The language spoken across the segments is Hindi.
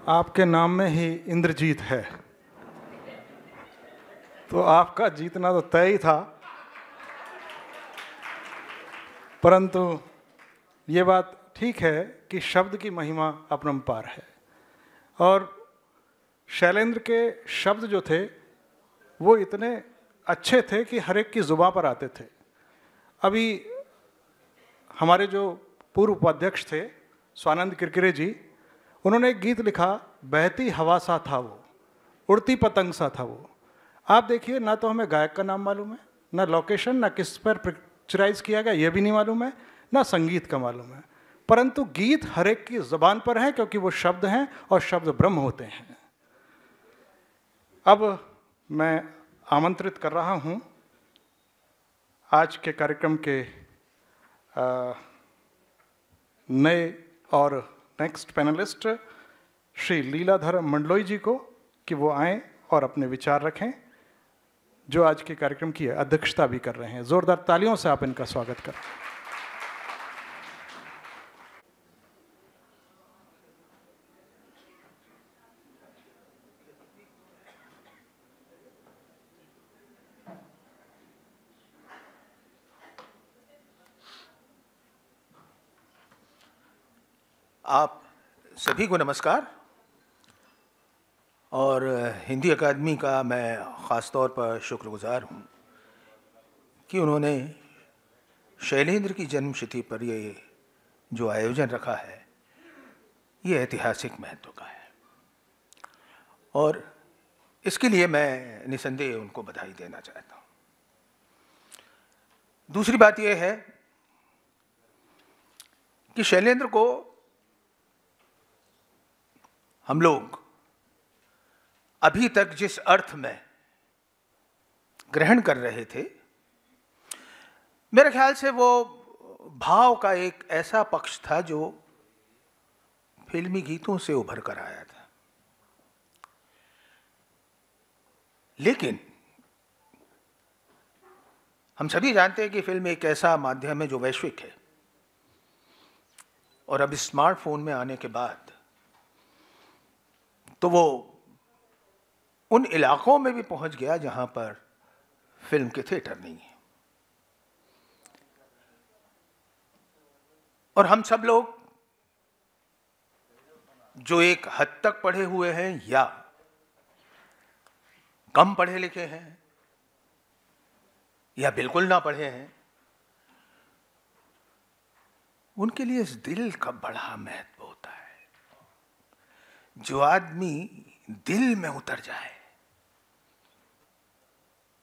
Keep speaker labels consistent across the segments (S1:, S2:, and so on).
S1: आपके नाम में ही इंद्रजीत है, तो आपका जीतना तो तय ही था। परंतु ये बात ठीक है कि शब्द की महिमा अपरंपार है, और शैलेंद्र के शब्द जो थे वो इतने अच्छे थे कि हर एक की जुबान पर आते थे। अभी हमारे जो पूर्व उपाध्यक्ष थे स्वानंद किरकिरे जी, उन्होंने एक गीत लिखा, बहती हवा सा था वो, उड़ती पतंग सा था वो। आप देखिए, ना तो हमें गायक का नाम मालूम है, ना लोकेशन, ना किस पर पिक्चराइज किया गया ये भी नहीं मालूम है, ना संगीत का मालूम है, परंतु गीत हर एक की जुबान पर है क्योंकि वो शब्द हैं और शब्द ब्रह्म होते हैं। अब मैं आमंत्रित कर रहा हूं आज के कार्यक्रम के नए और नेक्स्ट पैनलिस्ट श्री लीलाधर मंडलोई जी को कि वो आएं और अपने विचार रखें, जो आज के कार्यक्रम की अध्यक्षता भी कर रहे हैं। जोरदार तालियों से आप इनका स्वागत करें।
S2: आप सभी को नमस्कार। और हिंदी अकादमी का मैं ख़ास तौर पर शुक्रगुजार हूँ कि उन्होंने शैलेंद्र की जन्मतिथि पर ये जो आयोजन रखा है ये ऐतिहासिक महत्व का है, और इसके लिए मैं निसंदेह उनको बधाई देना चाहता हूँ। दूसरी बात यह है कि शैलेंद्र को हम लोग अभी तक जिस अर्थ में ग्रहण कर रहे थे, मेरे ख्याल से वो भाव का एक ऐसा पक्ष था जो फिल्मी गीतों से उभर कर आया था। लेकिन हम सभी जानते हैं कि फिल्म एक ऐसा माध्यम है जो वैश्विक है, और अब स्मार्टफोन में आने के बाद तो वो उन इलाकों में भी पहुंच गया जहां पर फिल्म के थिएटर नहीं है। और हम सब लोग जो एक हद तक पढ़े हुए हैं या कम पढ़े लिखे हैं या बिल्कुल ना पढ़े हैं, उनके लिए इस दिल का बड़ा महत्व होता है। जो आदमी दिल में उतर जाए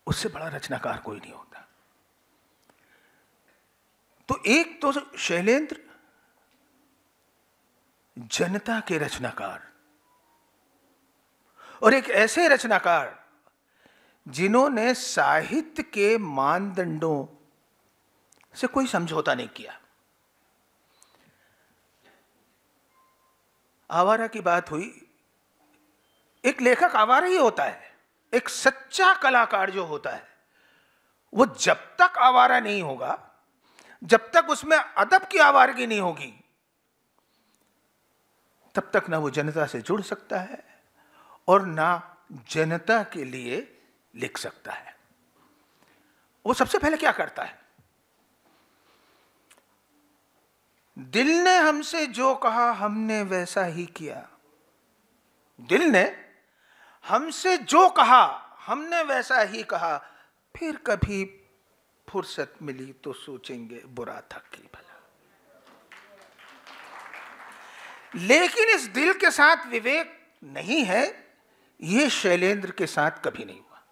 S2: उससे बड़ा रचनाकार कोई नहीं होता। तो एक तो शैलेंद्र जनता के रचनाकार, और एक ऐसे रचनाकार जिन्होंने साहित्य के मानदंडों से कोई समझौता नहीं किया। आवारा की बात हुई, एक लेखक आवारा ही होता है। एक सच्चा कलाकार जो होता है वो जब तक आवारा नहीं होगा, जब तक उसमें अदब की आवारगी नहीं होगी, तब तक ना वो जनता से जुड़ सकता है और ना जनता के लिए लिख सकता है। वो सबसे पहले क्या करता है? दिल ने हमसे जो कहा हमने वैसा ही किया। दिल ने हमसे जो कहा हमने वैसा ही कहा, फिर कभी फुर्सत मिली तो सोचेंगे बुरा था कि भला। लेकिन इस दिल के साथ विवेक नहीं है, यह शैलेंद्र के साथ कभी नहीं हुआ।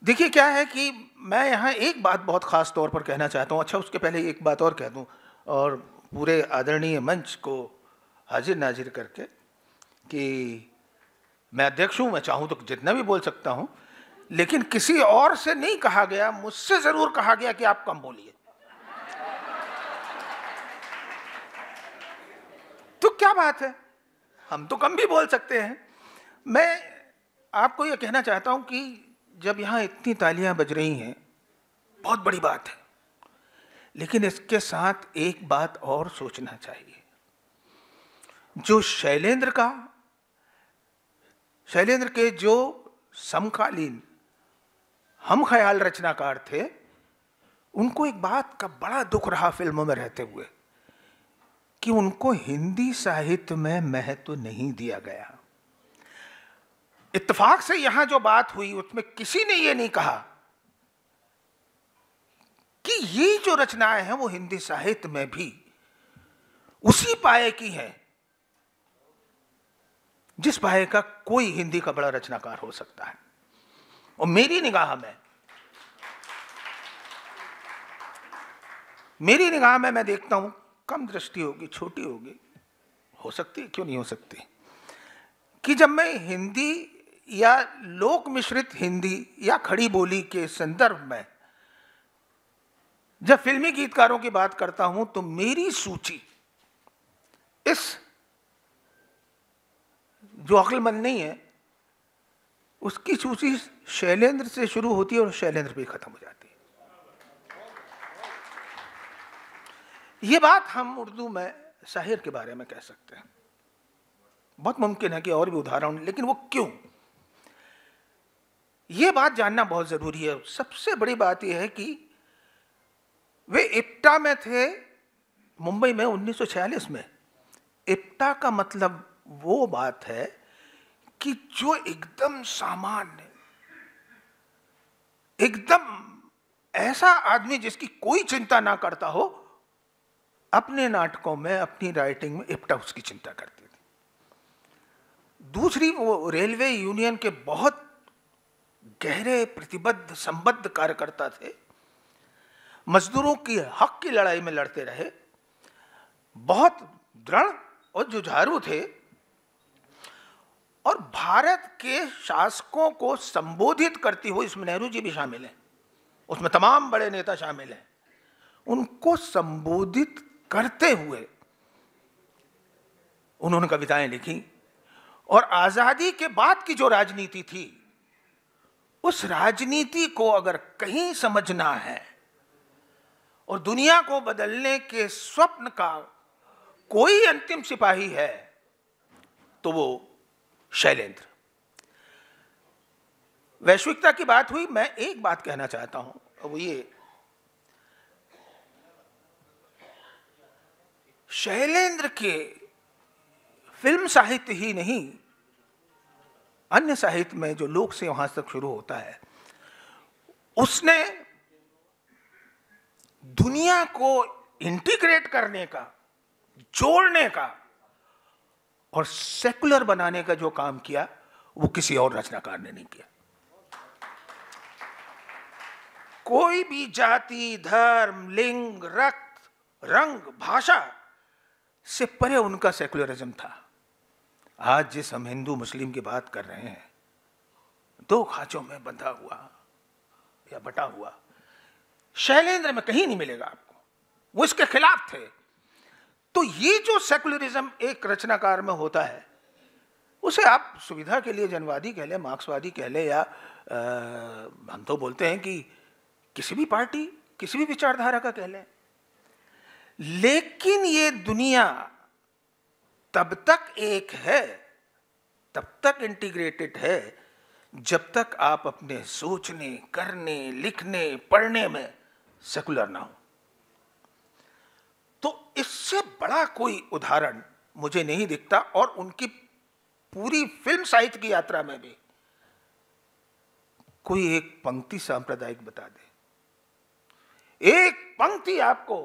S2: देखिए क्या है कि मैं यहां एक बात बहुत खास तौर पर कहना चाहता हूं। अच्छा, उसके पहले एक बात और कह दूं, और पूरे आदरणीय मंच को हाजिर नाजिर करके कि मैं अध्यक्ष हूं, मैं चाहूं तो जितना भी बोल सकता हूं, लेकिन किसी और से नहीं कहा गया, मुझसे जरूर कहा गया कि आप कम बोलिए। तो क्या बात है, हम तो कम भी बोल सकते हैं। मैं आपको यह कहना चाहता हूं कि जब यहां इतनी तालियां बज रही हैं, बहुत बड़ी बात है, लेकिन इसके साथ एक बात और सोचना चाहिए जो शैलेंद्र के जो समकालीन हम ख्याल रचनाकार थे, उनको एक बात का बड़ा दुख रहा फिल्मों में रहते हुए कि उनको हिंदी साहित्य में महत्व नहीं दिया गया। इत्तेफाक से यहां जो बात हुई उसमें किसी ने यह नहीं कहा कि ये जो रचनाएं हैं वो हिंदी साहित्य में भी उसी पाए की हैं जिस पाए का कोई हिंदी का बड़ा रचनाकार हो सकता है। और मेरी निगाह में मैं देखता हूं, कम दृष्टि होगी, छोटी होगी, हो सकती है, क्यों नहीं हो सकती, कि जब मैं हिंदी या लोक मिश्रित हिंदी या खड़ी बोली के संदर्भ में जब फिल्मी गीतकारों की बात करता हूं तो मेरी सूची इस जो अक्लमंद नहीं है उसकी सूची शैलेंद्र से शुरू होती है और शैलेंद्र पे खत्म हो जाती है। ये बात हम उर्दू में शाहिर के बारे में कह सकते हैं। बहुत मुमकिन है कि और भी उदाहरण, लेकिन वो क्यों, ये बात जानना बहुत जरूरी है। सबसे बड़ी बात यह है कि वे इप्टा में थे मुंबई में 1946 में। इप्टा का मतलब वो बात है कि जो एकदम सामान्य, एकदम ऐसा आदमी जिसकी कोई चिंता ना करता हो, अपने नाटकों में, अपनी राइटिंग में इप्टा उसकी चिंता करती थी। दूसरी, वो रेलवे यूनियन के बहुत गहरे प्रतिबद्ध संबद्ध कार्यकर्ता थे, मजदूरों की हक की लड़ाई में लड़ते रहे, बहुत दृढ़ और जुझारू थे, और भारत के शासकों को संबोधित करती हुई, इसमें नेहरू जी भी शामिल हैं, उसमें तमाम बड़े नेता शामिल हैं, उनको संबोधित करते हुए उन्होंने कविताएं लिखी। और आजादी के बाद की जो राजनीति थी, उस राजनीति को अगर कहीं समझना है और दुनिया को बदलने के स्वप्न का कोई अंतिम सिपाही है तो वो शैलेंद्र। वैश्विकता की बात हुई, मैं एक बात कहना चाहता हूं, वो ये, शैलेंद्र के फिल्म साहित्य ही नहीं, अन्य साहित्य में जो लोक से वहां तक शुरू होता है, उसने दुनिया को इंटीग्रेट करने का, जोड़ने का और सेकुलर बनाने का जो काम किया वो किसी और रचनाकार ने नहीं किया। कोई भी जाति, धर्म, लिंग, रक्त, रंग, भाषा से परे उनका सेकुलरिज्म था। आज जिस हम हिंदू मुस्लिम की बात कर रहे हैं, दो खांचों में बंधा हुआ या बटा हुआ, शैलेंद्र में कहीं नहीं मिलेगा आपको। वो इसके खिलाफ थे। तो ये जो सेकुलरिज्म एक रचनाकार में होता है, उसे आप सुविधा के लिए जनवादी कह लें, मार्क्सवादी कह लें, या हम तो बोलते हैं कि किसी भी पार्टी, किसी भी विचारधारा का कह लें, लेकिन ये दुनिया तब तक एक है, तब तक इंटीग्रेटेड है, जब तक आप अपने सोचने, करने, लिखने, पढ़ने में सेकुलर ना हो। तो इससे बड़ा कोई उदाहरण मुझे नहीं दिखता। और उनकी पूरी फिल्म साहित्य की यात्रा में भी कोई एक पंक्ति सांप्रदायिक बता दे, एक पंक्ति आपको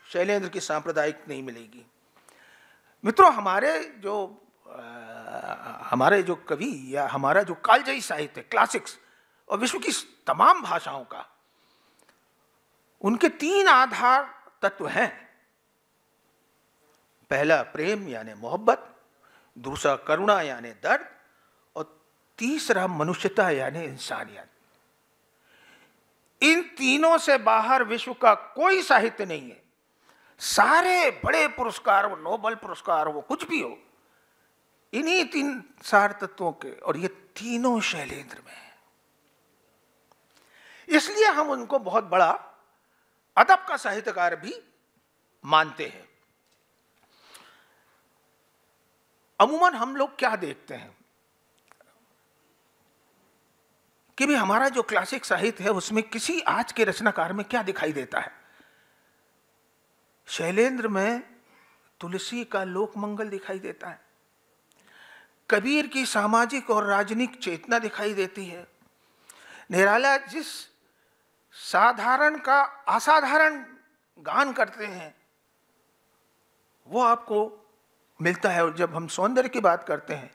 S2: शैलेंद्र की सांप्रदायिक नहीं मिलेगी। मित्रों, हमारे जो कवि या हमारा जो कालजयी साहित्य, क्लासिक्स और विश्व की तमाम भाषाओं का, उनके तीन आधार तत्व हैं। पहला प्रेम यानी मोहब्बत, दूसरा करुणा यानी दर्द, और तीसरा मनुष्यता यानी इंसानियत। इन तीनों से बाहर विश्व का कोई साहित्य नहीं है। सारे बड़े पुरस्कार, वो नोबेल पुरस्कार, वो कुछ भी हो, इन्हीं तीन सार तत्वों के, और ये तीनों शैलेंद्र में है। इसलिए हम उनको बहुत बड़ा अदब का साहित्यकार भी मानते हैं। अमूमन हम लोग क्या देखते हैं कि भी हमारा जो क्लासिक साहित्य है उसमें किसी आज के रचनाकार में क्या दिखाई देता है? शैलेंद्र में तुलसी का लोक मंगल दिखाई देता है, कबीर की सामाजिक और राजनीतिक चेतना दिखाई देती है, निराला जिस साधारण का असाधारण गान करते हैं वो आपको मिलता है। और जब हम सौंदर्य की बात करते हैं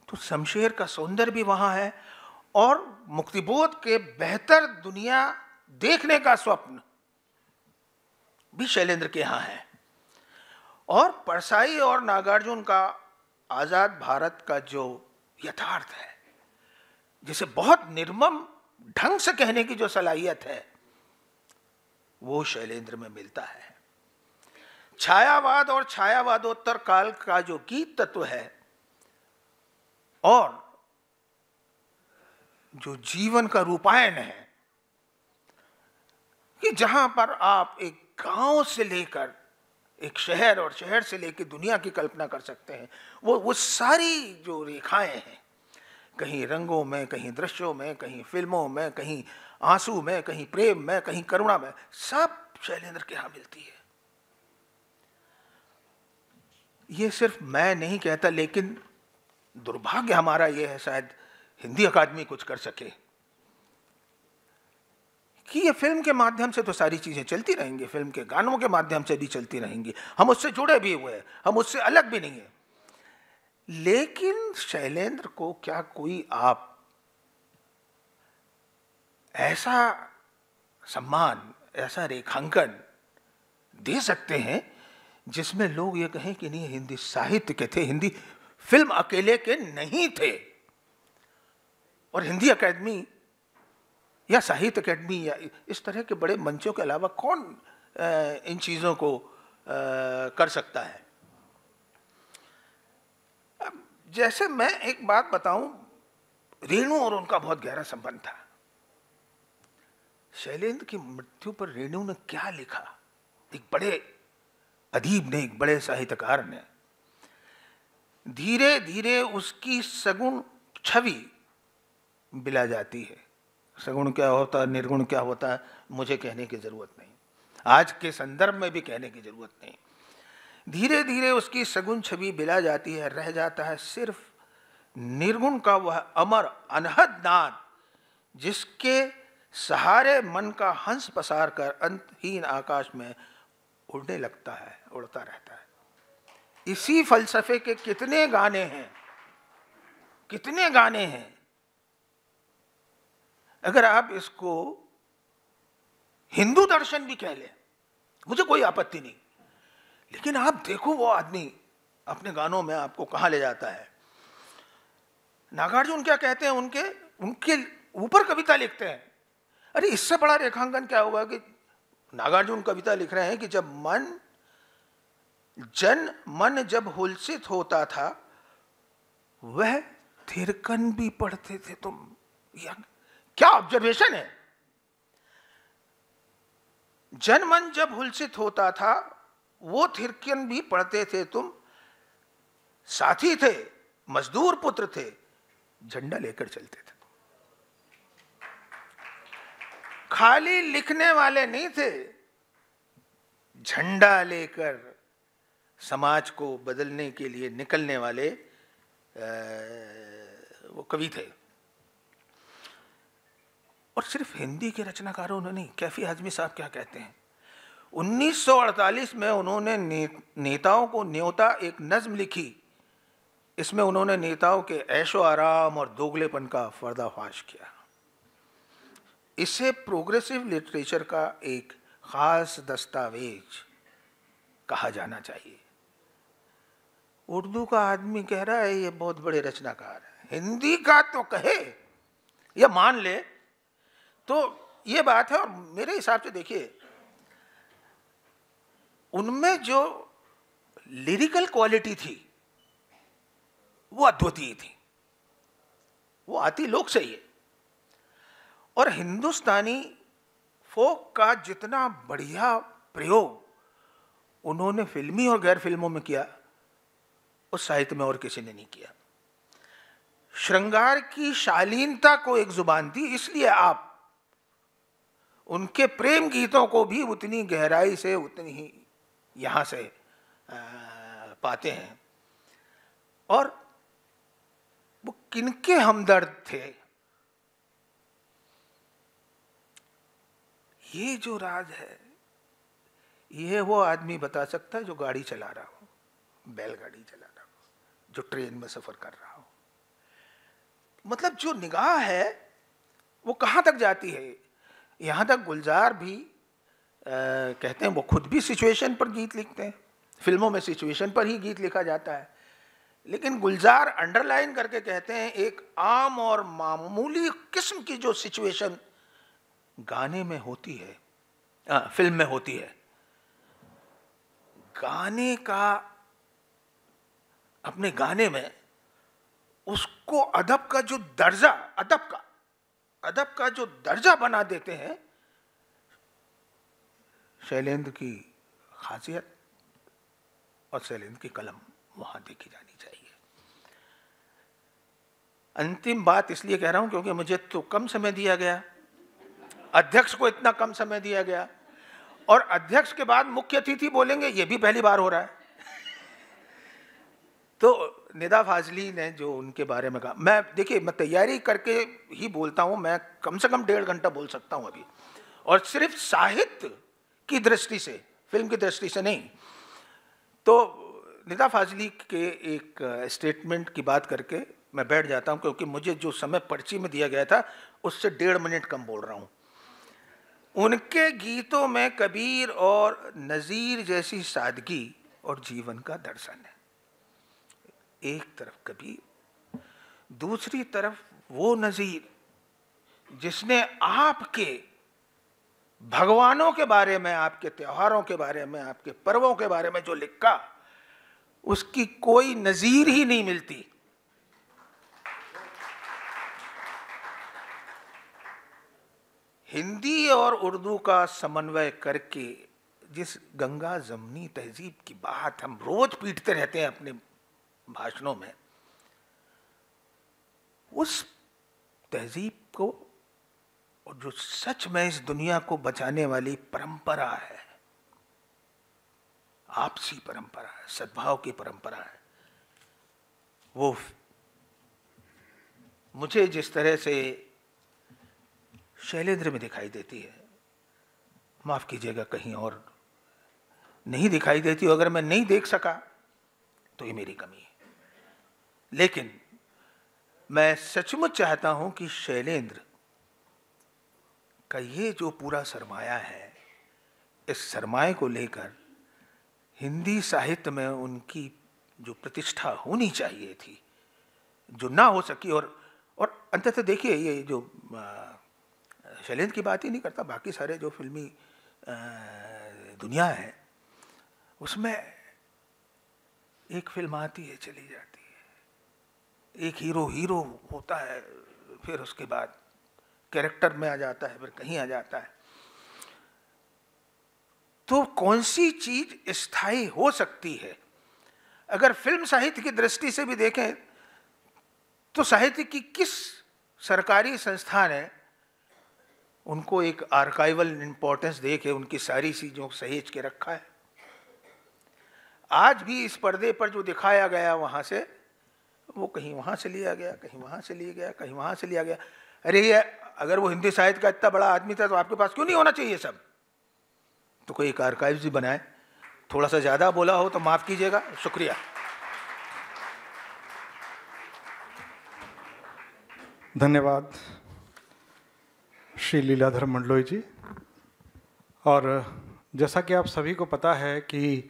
S2: तो शमशेर का सौंदर्य भी वहां है, और मुक्तिबोध के बेहतर दुनिया देखने का स्वप्न भी शैलेंद्र के यहां है। और परसाई और नागार्जुन का आजाद भारत का जो यथार्थ है, जिसे बहुत निर्मम ढंग से कहने की जो सलाहियत है, वो शैलेंद्र में मिलता है। छायावाद और छायावादोत्तर काल का जो गीत तत्व है और जो जीवन का रूपायन है, कि जहां पर आप एक गांव से लेकर एक शहर और शहर से लेकर दुनिया की कल्पना कर सकते हैं, वो सारी जो रेखाएं हैं, कहीं रंगों में, कहीं दृश्यों में, कहीं फिल्मों में, कहीं आंसू में, कहीं प्रेम में, कहीं करुणा में, सब शैलेंद्र के यहां मिलती है। ये सिर्फ मैं नहीं कहता, लेकिन दुर्भाग्य हमारा ये है, शायद हिंदी अकादमी कुछ कर सके, कि ये फिल्म के माध्यम से तो सारी चीजें चलती रहेंगी, फिल्म के गानों के माध्यम से भी चलती रहेंगी, हम उससे जुड़े भी हुए हैं, हम उससे अलग भी नहीं है, लेकिन शैलेंद्र को क्या कोई आप ऐसा सम्मान, ऐसा रेखांकन दे सकते हैं जिसमें लोग ये कहें कि नहीं, हिंदी साहित्य के थे, हिंदी फिल्म अकेले के नहीं थे। और हिंदी अकादमी या साहित्य अकादमी या इस तरह के बड़े मंचों के अलावा कौन इन चीजों को कर सकता है? अब जैसे मैं एक बात बताऊं, रेणु और उनका बहुत गहरा संबंध था। शैलेंद्र की मृत्यु पर रेणु ने क्या लिखा, एक बड़े अदीब ने, एक बड़े साहित्यकार ने, धीरे धीरे उसकी सगुण छवि बिला जाती है। सगुण क्या होता है, निर्गुण क्या होता है, मुझे कहने की जरूरत नहीं, आज के संदर्भ में भी कहने की जरूरत नहीं। धीरे धीरे उसकी सगुण छवि बिला जाती है, रह जाता है सिर्फ निर्गुण का वह अमर अनहद नाद, जिसके सहारे मन का हंस पसार कर अंतहीन आकाश में उड़ने लगता है, उड़ता रहता है। इसी फलसफे के कितने गाने हैं, कितने गाने हैं। अगर आप इसको हिंदू दर्शन भी कह लें, मुझे कोई आपत्ति नहीं, लेकिन आप देखो वो आदमी अपने गानों में आपको कहां ले जाता है। नागार्जुन क्या कहते हैं, उनके ऊपर कविता लिखते हैं। अरे इससे बड़ा रेखांकन क्या होगा कि नागार्जुन कविता लिख रहे हैं कि जब मन जब हुलसित होता था, वह थिरकन भी पढ़ते थे तुम। क्या ऑब्जर्वेशन है। मन जब हुलसित होता था, वो थिरकन भी पढ़ते थे तुम, साथी थे, मजदूर पुत्र थे, झंडा लेकर चलते थे। खाली लिखने वाले नहीं थे, झंडा लेकर समाज को बदलने के लिए निकलने वाले वो कवि थे। और सिर्फ हिंदी के रचनाकारों ने नहीं, कैफी आजमी साहब क्या कहते हैं, 1948 में उन्होंने नेताओं को न्योता एक नज्म लिखी। इसमें उन्होंने नेताओं के ऐशो आराम और दोगलेपन का पर्दाफाश किया। इसे प्रोग्रेसिव लिटरेचर का एक खास दस्तावेज कहा जाना चाहिए। उर्दू का आदमी कह रहा है ये बहुत बड़े रचनाकार है, हिंदी का तो कहे या मान ले तो ये बात है। और मेरे हिसाब से देखिए, उनमें जो लिरिकल क्वालिटी थी वो अद्वितीय थी, वो आती लोक से ही है। और हिंदुस्तानी फोक का जितना बढ़िया प्रयोग उन्होंने फिल्मी और गैर फिल्मों में किया, उस साहित्य में और किसी ने नहीं किया। श्रृंगार की शालीनता को एक जुबान दी, इसलिए आप उनके प्रेम गीतों को भी उतनी गहराई से, उतनी ही यहां से पाते हैं। और वो किनके हमदर्द थे, ये जो राज है, ये वो आदमी बता सकता है जो गाड़ी चला रहा हो, बैलगाड़ी चला रहा हो, जो ट्रेन में सफर कर रहा हो। मतलब जो निगाह है वो कहां तक जाती है। यहां तक गुलजार भी कहते हैं, वो खुद भी सिचुएशन पर गीत लिखते हैं, फिल्मों में सिचुएशन पर ही गीत लिखा जाता है, लेकिन गुलजार अंडरलाइन करके कहते हैं एक आम और मामूली किस्म की जो सिचुएशन गाने में होती है, फिल्म में होती है, गाने का, अपने गाने में उसको अदब का जो दर्जा, अदब का जो दर्जा बना देते हैं। शैलेंद्र की खासियत और शैलेंद्र की कलम वहां देखी जानी चाहिए। अंतिम बात इसलिए कह रहा हूं क्योंकि मुझे तो कम समय दिया गया, अध्यक्ष को इतना कम समय दिया गया, और अध्यक्ष के बाद मुख्य अतिथि बोलेंगे, ये भी पहली बार हो रहा है। तो निदा फाजली ने जो उनके बारे में कहा, मैं देखिए मैं तैयारी करके ही बोलता हूं, मैं कम से कम 1.5 घंटा बोल सकता हूं अभी, और सिर्फ साहित्य की दृष्टि से, फिल्म की दृष्टि से नहीं। तो निदा फाजली के एक स्टेटमेंट की बात करके मैं बैठ जाता हूं, क्योंकि मुझे जो समय पर्ची में दिया गया था उससे 1.5 मिनट कम बोल रहा हूं। उनके गीतों में कबीर और नज़ीर जैसी सादगी और जीवन का दर्शन है। एक तरफ कबीर, दूसरी तरफ वो नज़ीर जिसने आपके भगवानों के बारे में, आपके त्योहारों के बारे में, आपके पर्वों के बारे में जो लिखा, उसकी कोई नज़ीर ही नहीं मिलती। हिंदी और उर्दू का समन्वय करके जिस गंगा जमनी तहजीब की बात हम रोज पीटते रहते हैं अपने भाषणों में, उस तहजीब को, और जो सच में इस दुनिया को बचाने वाली परंपरा है, आपसी परंपरा है, सद्भाव की परंपरा है, वो मुझे जिस तरह से शैलेंद्र में दिखाई देती है, माफ कीजिएगा कहीं और नहीं दिखाई देती। अगर मैं नहीं देख सका तो ये मेरी कमी है, लेकिन मैं सचमुच चाहता हूं कि शैलेंद्र का ये जो पूरा सरमाया है, इस सरमाए को लेकर हिंदी साहित्य में उनकी जो प्रतिष्ठा होनी चाहिए थी, जो ना हो सकी, और अंततः देखिए, ये जो शैलेंद्र की बात ही नहीं करता, बाकी सारे जो फिल्मी दुनिया है उसमें एक फिल्म आती है, चली जाती है, एक हीरो होता है, फिर उसके बाद कैरेक्टर में आ जाता है, फिर कहीं आ जाता है। तो कौन सी चीज स्थायी हो सकती है? अगर फिल्म साहित्य की दृष्टि से भी देखें तो साहित्य की किस सरकारी संस्था ने उनको एक आर्काइवल इंपॉर्टेंस दे के उनकी सारी चीजों को सहेज के रखा है? आज भी इस पर्दे पर जो दिखाया गया वहां से, वो कहीं वहां से लिया गया, कहीं वहां से लिया गया, कहीं वहां से लिया गया। अरे ये अगर वो हिंदी साहित्य का इतना बड़ा आदमी था तो आपके पास क्यों नहीं होना चाहिए सब? तो कोई एक आर्काइव्स ही बनाए। थोड़ा सा ज्यादा बोला हो तो माफ कीजिएगा, शुक्रिया।
S1: धन्यवाद श्री लीलाधर मंडलोई जी। और जैसा कि आप सभी को पता है कि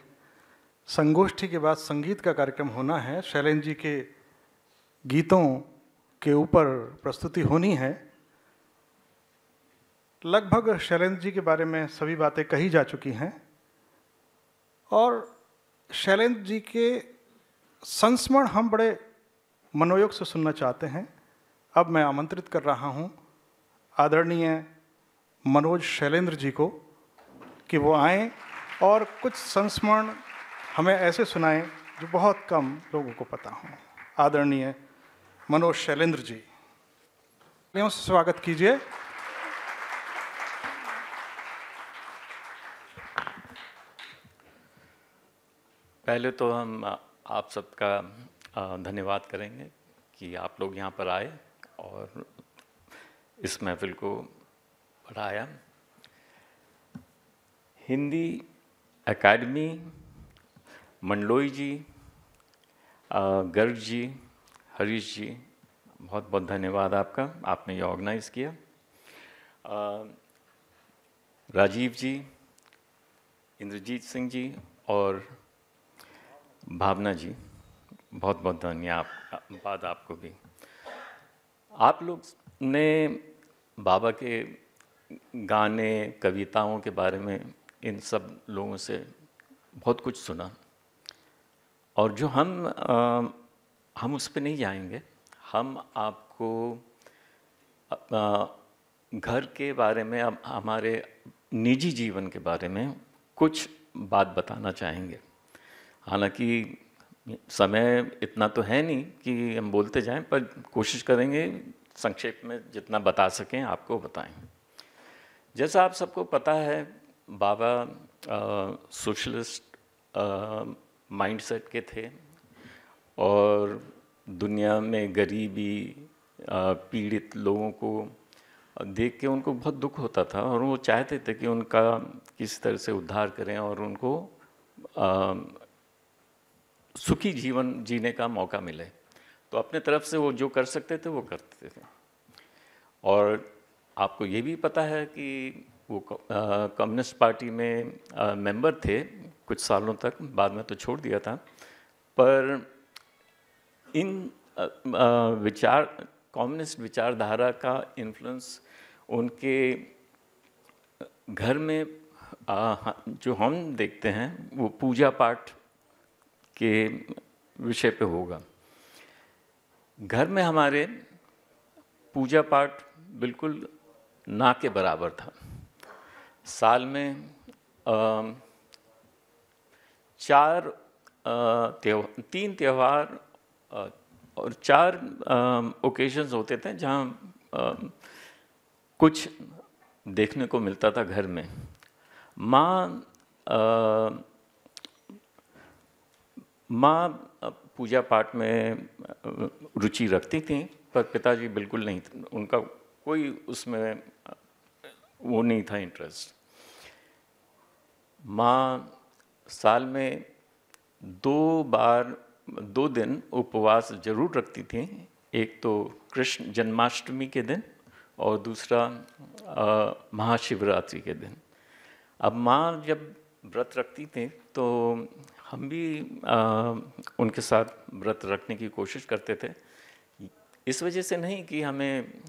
S1: संगोष्ठी के बाद संगीत का कार्यक्रम होना है, शैलेंद्र जी के गीतों के ऊपर प्रस्तुति होनी है। लगभग शैलेंद्र जी के बारे में सभी बातें कही जा चुकी हैं और शैलेंद्र जी के संस्मरण हम बड़े मनोयोग से सुनना चाहते हैं। अब मैं आमंत्रित कर रहा हूं आदरणीय मनोज शैलेंद्र जी को कि वो आएं और कुछ संस्मरण हमें ऐसे सुनाएं जो बहुत कम लोगों को पता हो। आदरणीय मनोज शैलेंद्र जी, तालियों से स्वागत कीजिए।
S3: पहले तो हम आप सबका धन्यवाद करेंगे कि आप लोग यहाँ पर आए और इस महफिल को बढ़ाया। हिंदी एकेडमी, मंडलोई जी, गर्ग जी, हरीश जी, बहुत बहुत धन्यवाद आपका, आपने ये ऑर्गेनाइज़ किया। राजीव जी, इंद्रजीत सिंह जी और भावना जी, बहुत बहुत धन्यवाद आपको भी। आप लोग ने बाबा के गाने, कविताओं के बारे में इन सब लोगों से बहुत कुछ सुना, और जो हम उस पर नहीं जाएंगे। हम आपको घर के बारे में, अब हमारे निजी जीवन के बारे में कुछ बात बताना चाहेंगे। हालांकि समय इतना तो है नहीं कि हम बोलते जाएं, पर कोशिश करेंगे संक्षेप में जितना बता सकें आपको बताएं। जैसा आप सबको पता है, बाबा सोशलिस्ट माइंडसेट के थे और दुनिया में गरीबी, पीड़ित लोगों को देख के उनको बहुत दुख होता था और वो चाहते थे कि उनका किस तरह से उद्धार करें और उनको सुखी जीवन जीने का मौका मिले। तो अपने तरफ से वो जो कर सकते थे वो करते थे। और आपको ये भी पता है कि वो कम्युनिस्ट पार्टी में मेंबर थे कुछ सालों तक, बाद में तो छोड़ दिया था। पर इन कम्युनिस्ट विचारधारा का इन्फ्लुएंस उनके घर में जो हम देखते हैं वो पूजा पाठ के विषय पे होगा। घर में हमारे पूजा पाठ बिल्कुल ना के बराबर था। साल में 3 त्यौहार और 4 ओकेजन्स होते थे जहाँ कुछ देखने को मिलता था घर में। माँ पूजा पाठ में रुचि रखती थी, पर पिताजी बिल्कुल नहीं, उनका कोई उसमें वो नहीं था इंटरेस्ट। माँ साल में 2 दिन उपवास जरूर रखती थी। एक तो कृष्ण जन्माष्टमी के दिन और दूसरा महाशिवरात्रि के दिन। अब माँ जब व्रत रखती थी तो हम भी उनके साथ व्रत रखने की कोशिश करते थे। इस वजह से नहीं कि हमें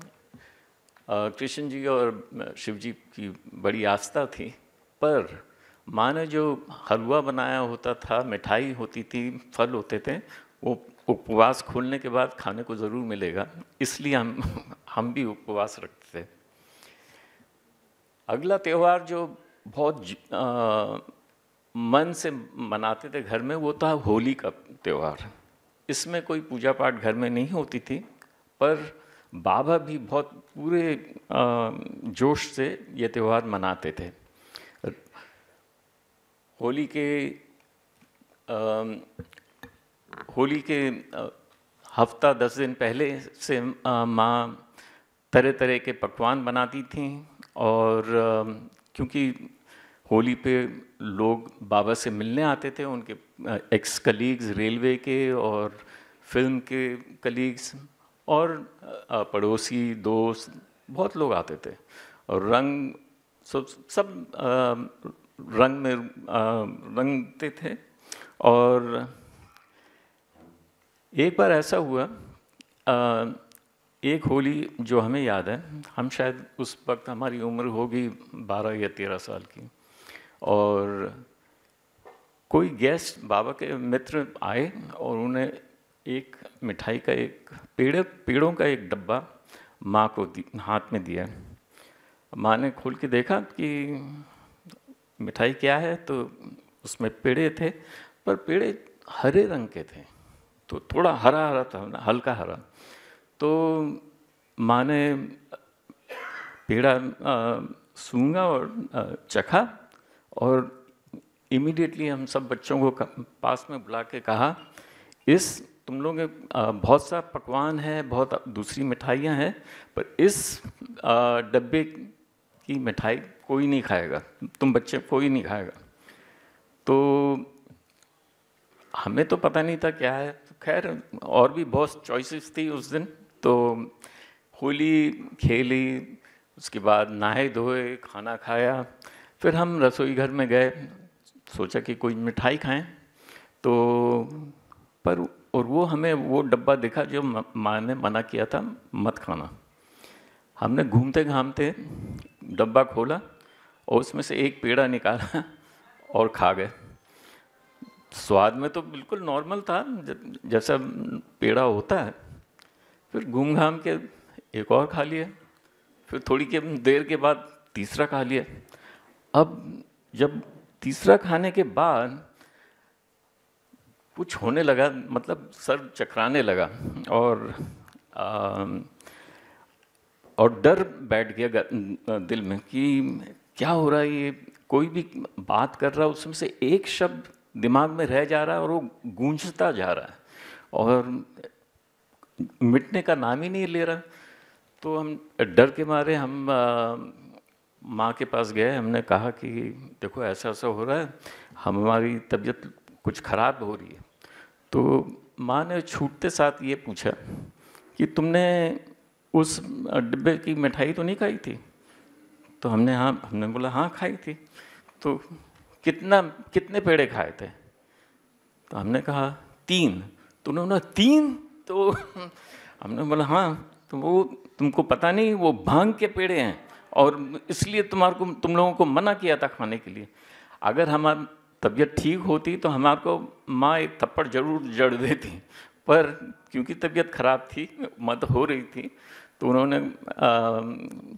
S3: कृष्ण जी और शिव जी की बड़ी आस्था थी, पर माँ ने जो हलवा बनाया होता था, मिठाई होती थी, फल होते थे, वो उपवास खोलने के बाद खाने को ज़रूर मिलेगा, इसलिए हम भी उपवास रखते थे। अगला त्यौहार जो बहुत मन से मनाते थे घर में, वो था होली का त्यौहार। इसमें कोई पूजा पाठ घर में नहीं होती थी, पर बाबा भी बहुत पूरे जोश से ये त्यौहार मनाते थे। होली के हफ्ता 10 दिन पहले से माँ तरह तरह के पकवान बनाती थीं, और क्योंकि होली पे लोग बाबा से मिलने आते थे, उनके एक्स कलीग्स रेलवे के और फिल्म के कलीग्स और पड़ोसी दोस्त बहुत लोग आते थे, और रंग सब रंग में रंगते थे। और एक बार ऐसा हुआ, एक होली जो हमें याद है, हम शायद उस वक्त हमारी उम्र होगी 12 या 13 साल की, और कोई गेस्ट बाबा के मित्र आए और उन्हें एक मिठाई का एक पेड़ों का एक डब्बा माँ को हाथ में दिया। माँ ने खोल के देखा कि मिठाई क्या है, तो उसमें पेड़े थे, पर पेड़े हरे रंग के थे, तो थोड़ा हरा हरा था ना, हल्का हरा। तो माँ ने पेड़ा सूंघा और चखा, और इमीडिएटली हम सब बच्चों को पास में बुला के कहा, इस तुम लोग बहुत सा पकवान है, बहुत दूसरी मिठाइयाँ हैं, पर इस डब्बे की मिठाई कोई नहीं खाएगा, तुम बच्चे कोई नहीं खाएगा। तो हमें तो पता नहीं था क्या है, तो खैर और भी बहुत चॉइसेस थी उस दिन। तो होली खेली, उसके बाद नहाए धोए, खाना खाया, फिर हम रसोई घर में गए, सोचा कि कोई मिठाई खाएं। तो पर और वो हमें वो डब्बा दिखा जो माँ ने मना किया था मत खाना। हमने घूमते घामते डब्बा खोला और उसमें से एक पेड़ा निकाला और खा गए। स्वाद में तो बिल्कुल नॉर्मल था, जैसा पेड़ा होता है। फिर घूम घाम के एक और खा लिया, फिर थोड़ी के देर के बाद तीसरा खा लिया। अब जब तीसरा खाने के बाद कुछ होने लगा, मतलब सर चकराने लगा, और डर बैठ गया दिल में कि क्या हो रहा है, ये कोई भी बात कर रहा है उसमें से एक शब्द दिमाग में रह जा रहा है और वो गूंजता जा रहा है और मिटने का नाम ही नहीं ले रहा। तो हम डर के मारे हम माँ के पास गए, हमने कहा कि देखो ऐसा ऐसा हो रहा है, हमारी तबीयत कुछ ख़राब हो रही है। तो माँ ने छूटते साथ ये पूछा कि तुमने उस डिब्बे की मिठाई तो नहीं खाई थी? तो हमने बोला हाँ खाई थी। तो कितने पेड़े खाए थे? तो हमने कहा 3। तो उन्होंने 3? तो हमने बोला हाँ, तो वो तुमको पता नहीं वो भांग के पेड़े हैं और इसलिए तुम लोगों को मना किया था खाने के लिए। अगर हमारी तबीयत ठीक होती तो हमारे को माँ एक थप्पड़ जरूर जड़ देती, पर क्योंकि तबीयत ख़राब थी, मत हो रही थी, तो उन्होंने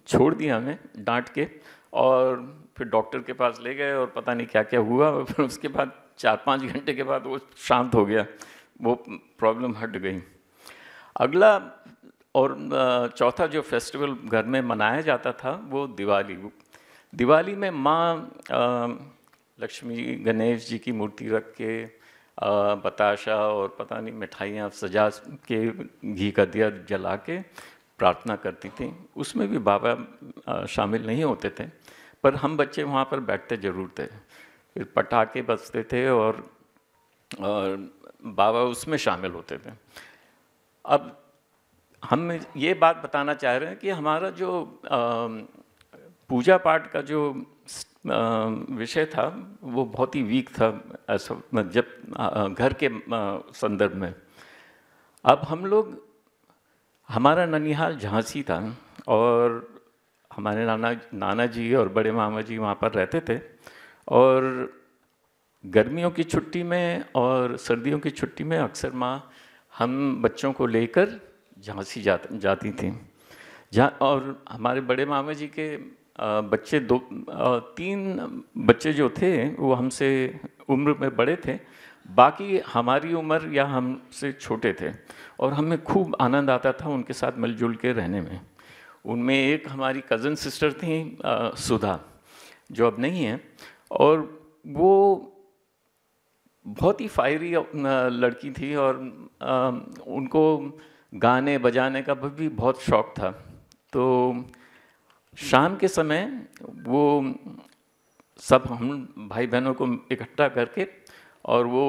S3: छोड़ दिया हमें डांट के, और फिर डॉक्टर के पास ले गए और पता नहीं क्या क्या हुआ, और फिर उसके बाद 4-5 घंटे के बाद वो शांत हो गया, वो प्रॉब्लम हट गई। अगला और चौथा जो फेस्टिवल घर में मनाया जाता था वो दिवाली में माँ लक्ष्मी गणेश जी की मूर्ति रख के बताशा और पता नहीं मिठाइयाँ सजा के घी का दिया जला के प्रार्थना करती थी। उसमें भी बाबा शामिल नहीं होते थे, पर हम बच्चे वहाँ पर बैठते ज़रूर थे। फिर पटाखे बजते थे और बाबा उसमें शामिल होते थे। अब हम ये बात बताना चाह रहे हैं कि हमारा जो पूजा पाठ का जो विषय था वो बहुत ही वीक था, ऐसा जब घर के संदर्भ में। अब हमारा ननिहाल झांसी था और हमारे नाना जी और बड़े मामा जी वहाँ पर रहते थे, और गर्मियों की छुट्टी में और सर्दियों की छुट्टी में अक्सर माँ हम बच्चों को लेकर झांसी जाती थी। और हमारे बड़े मामा जी के बच्चे 3 बच्चे जो थे वो हमसे उम्र में बड़े थे, बाकी हमारी उम्र या हमसे छोटे थे, और हमें खूब आनंद आता था उनके साथ मिलजुल के रहने में। उनमें एक हमारी कज़न सिस्टर थी सुधा, जो अब नहीं है, और वो बहुत ही फायरी लड़की थी और उनको गाने बजाने का भी बहुत शौक़ था। तो शाम के समय वो सब हम भाई बहनों को इकट्ठा करके और वो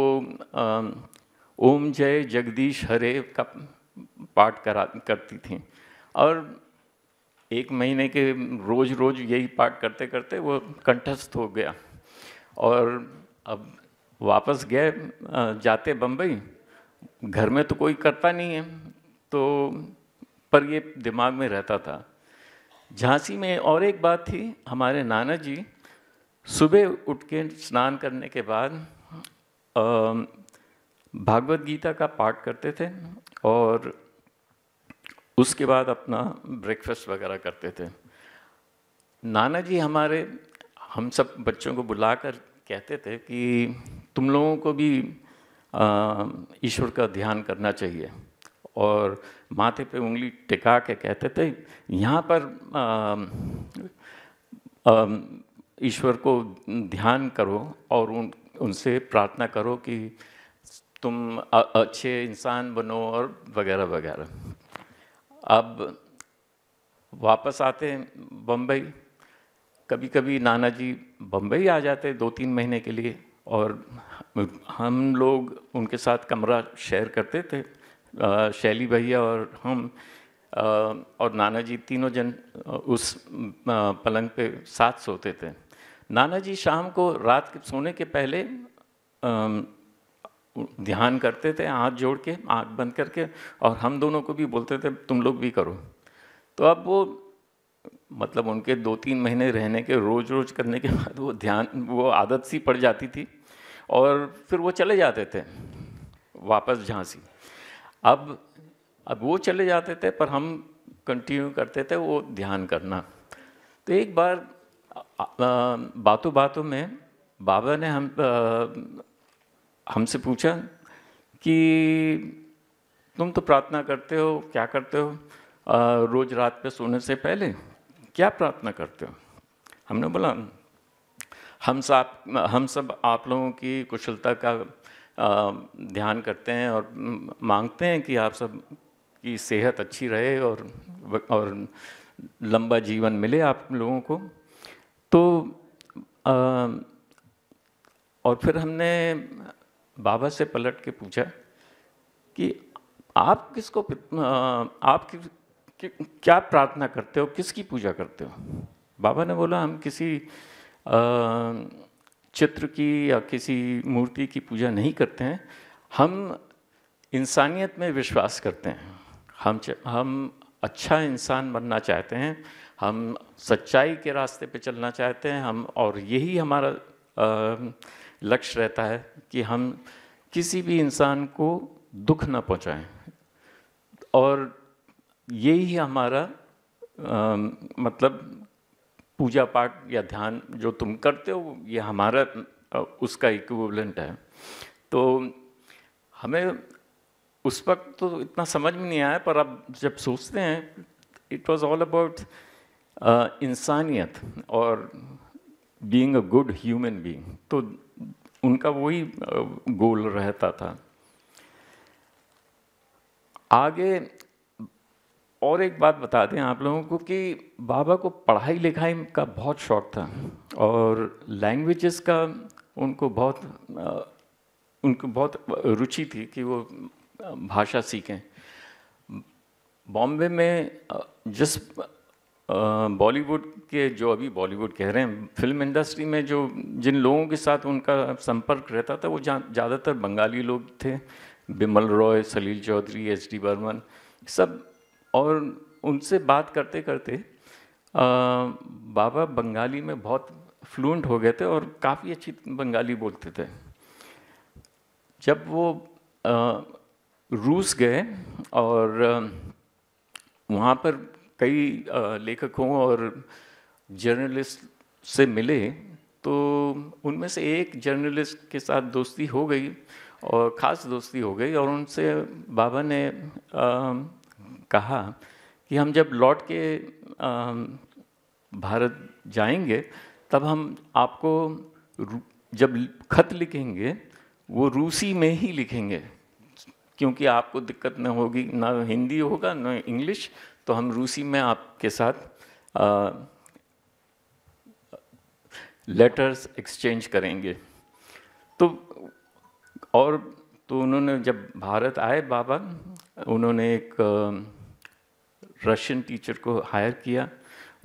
S3: ओम जय जगदीश हरे का पाठ करती थी, और 1 महीने के रोज़ यही पाठ करते करते वो कंठस्थ हो गया। और अब वापस गए जाते बम्बई, घर में तो कोई करता नहीं है, तो पर ये दिमाग में रहता था। झांसी में और एक बात थी, हमारे नाना जी सुबह उठ के स्नान करने के बाद भागवत गीता का पाठ करते थे और उसके बाद अपना ब्रेकफास्ट वगैरह करते थे। नाना जी हम सब बच्चों को बुलाकर कहते थे कि तुम लोगों को भी ईश्वर का ध्यान करना चाहिए। और माथे पे उंगली टिका के कहते थे यहाँ पर ईश्वर को ध्यान करो और उनसे प्रार्थना करो कि तुम अच्छे इंसान बनो और वगैरह वगैरह। अब वापस आते हैं बम्बई। कभी कभी नाना जी बम्बई आ जाते 2-3 महीने के लिए और हम लोग उनके साथ कमरा शेयर करते थे, शैली भैया और हम और नाना जी तीनों जन उस पलंग पे साथ सोते थे। नाना जी शाम को रात के सोने के पहले ध्यान करते थे आँख जोड़ के, आँख बंद करके, और हम दोनों को भी बोलते थे तुम लोग भी करो। तो अब वो मतलब उनके 2-3 महीने रहने के रोज़ रोज़ करने के बाद वो आदत सी पड़ जाती थी और फिर वो चले जाते थे वापस झांसी। अब वो चले जाते थे पर हम कंटिन्यू करते थे वो ध्यान करना। तो एक बार बातों बातों में बाबा ने हमसे पूछा कि तुम तो प्रार्थना करते हो, क्या करते हो रोज़ रात पे सोने से पहले, क्या प्रार्थना करते हो? हमने बोला हम सब आप लोगों की कुशलता का ध्यान करते हैं और मांगते हैं कि आप सब की सेहत अच्छी रहे और लंबा जीवन मिले आप लोगों को। तो और फिर हमने बाबा से पलट के पूछा कि आप किसको क्या प्रार्थना करते हो, किसकी पूजा करते हो? बाबा ने बोला हम किसी चित्र की या किसी मूर्ति की पूजा नहीं करते हैं, हम इंसानियत में विश्वास करते हैं। हम अच्छा इंसान बनना चाहते हैं, हम सच्चाई के रास्ते पे चलना चाहते हैं, और यही हमारा लक्ष्य रहता है कि हम किसी भी इंसान को दुख न पहुंचाएं। और यही हमारा मतलब पूजा पाठ या ध्यान जो तुम करते हो ये हमारा उसका इक्विवेलेंट है। तो हमें उस वक्त तो इतना समझ में नहीं आया, पर अब जब सोचते हैं इट वाज ऑल अबाउट इंसानियत और being a good human being. तो उनका वही गोल रहता था। आगे और एक बात बता दें आप लोगों को कि बाबा को पढ़ाई लिखाई का बहुत शौक था और लैंग्वेजेस का उनको बहुत रुचि थी कि वो भाषा सीखें। बॉम्बे में जिस बॉलीवुड के जो अभी बॉलीवुड कह रहे हैं, फिल्म इंडस्ट्री में जिन लोगों के साथ उनका संपर्क रहता था वो ज़्यादातर बंगाली लोग थे, बिमल रॉय, सलील चौधरी, एच.डी. बर्मन सब। और उनसे बात करते करते बाबा बंगाली में बहुत फ्लुएंट हो गए थे और काफ़ी अच्छी बंगाली बोलते थे। जब वो रूस गए और वहाँ पर कई लेखकों और जर्नलिस्ट से मिले, तो उनमें से एक जर्नलिस्ट के साथ दोस्ती हो गई और ख़ास दोस्ती हो गई। और उनसे बाबा ने कहा कि हम जब लौट के भारत जाएंगे तब हम आपको जब खत लिखेंगे वो रूसी में ही लिखेंगे, क्योंकि आपको दिक्कत न होगी, ना हिंदी होगा ना इंग्लिश, तो हम रूसी में आपके साथ लेटर्स एक्सचेंज करेंगे। तो उन्होंने जब भारत आए बाबा, उन्होंने एक रशियन टीचर को हायर किया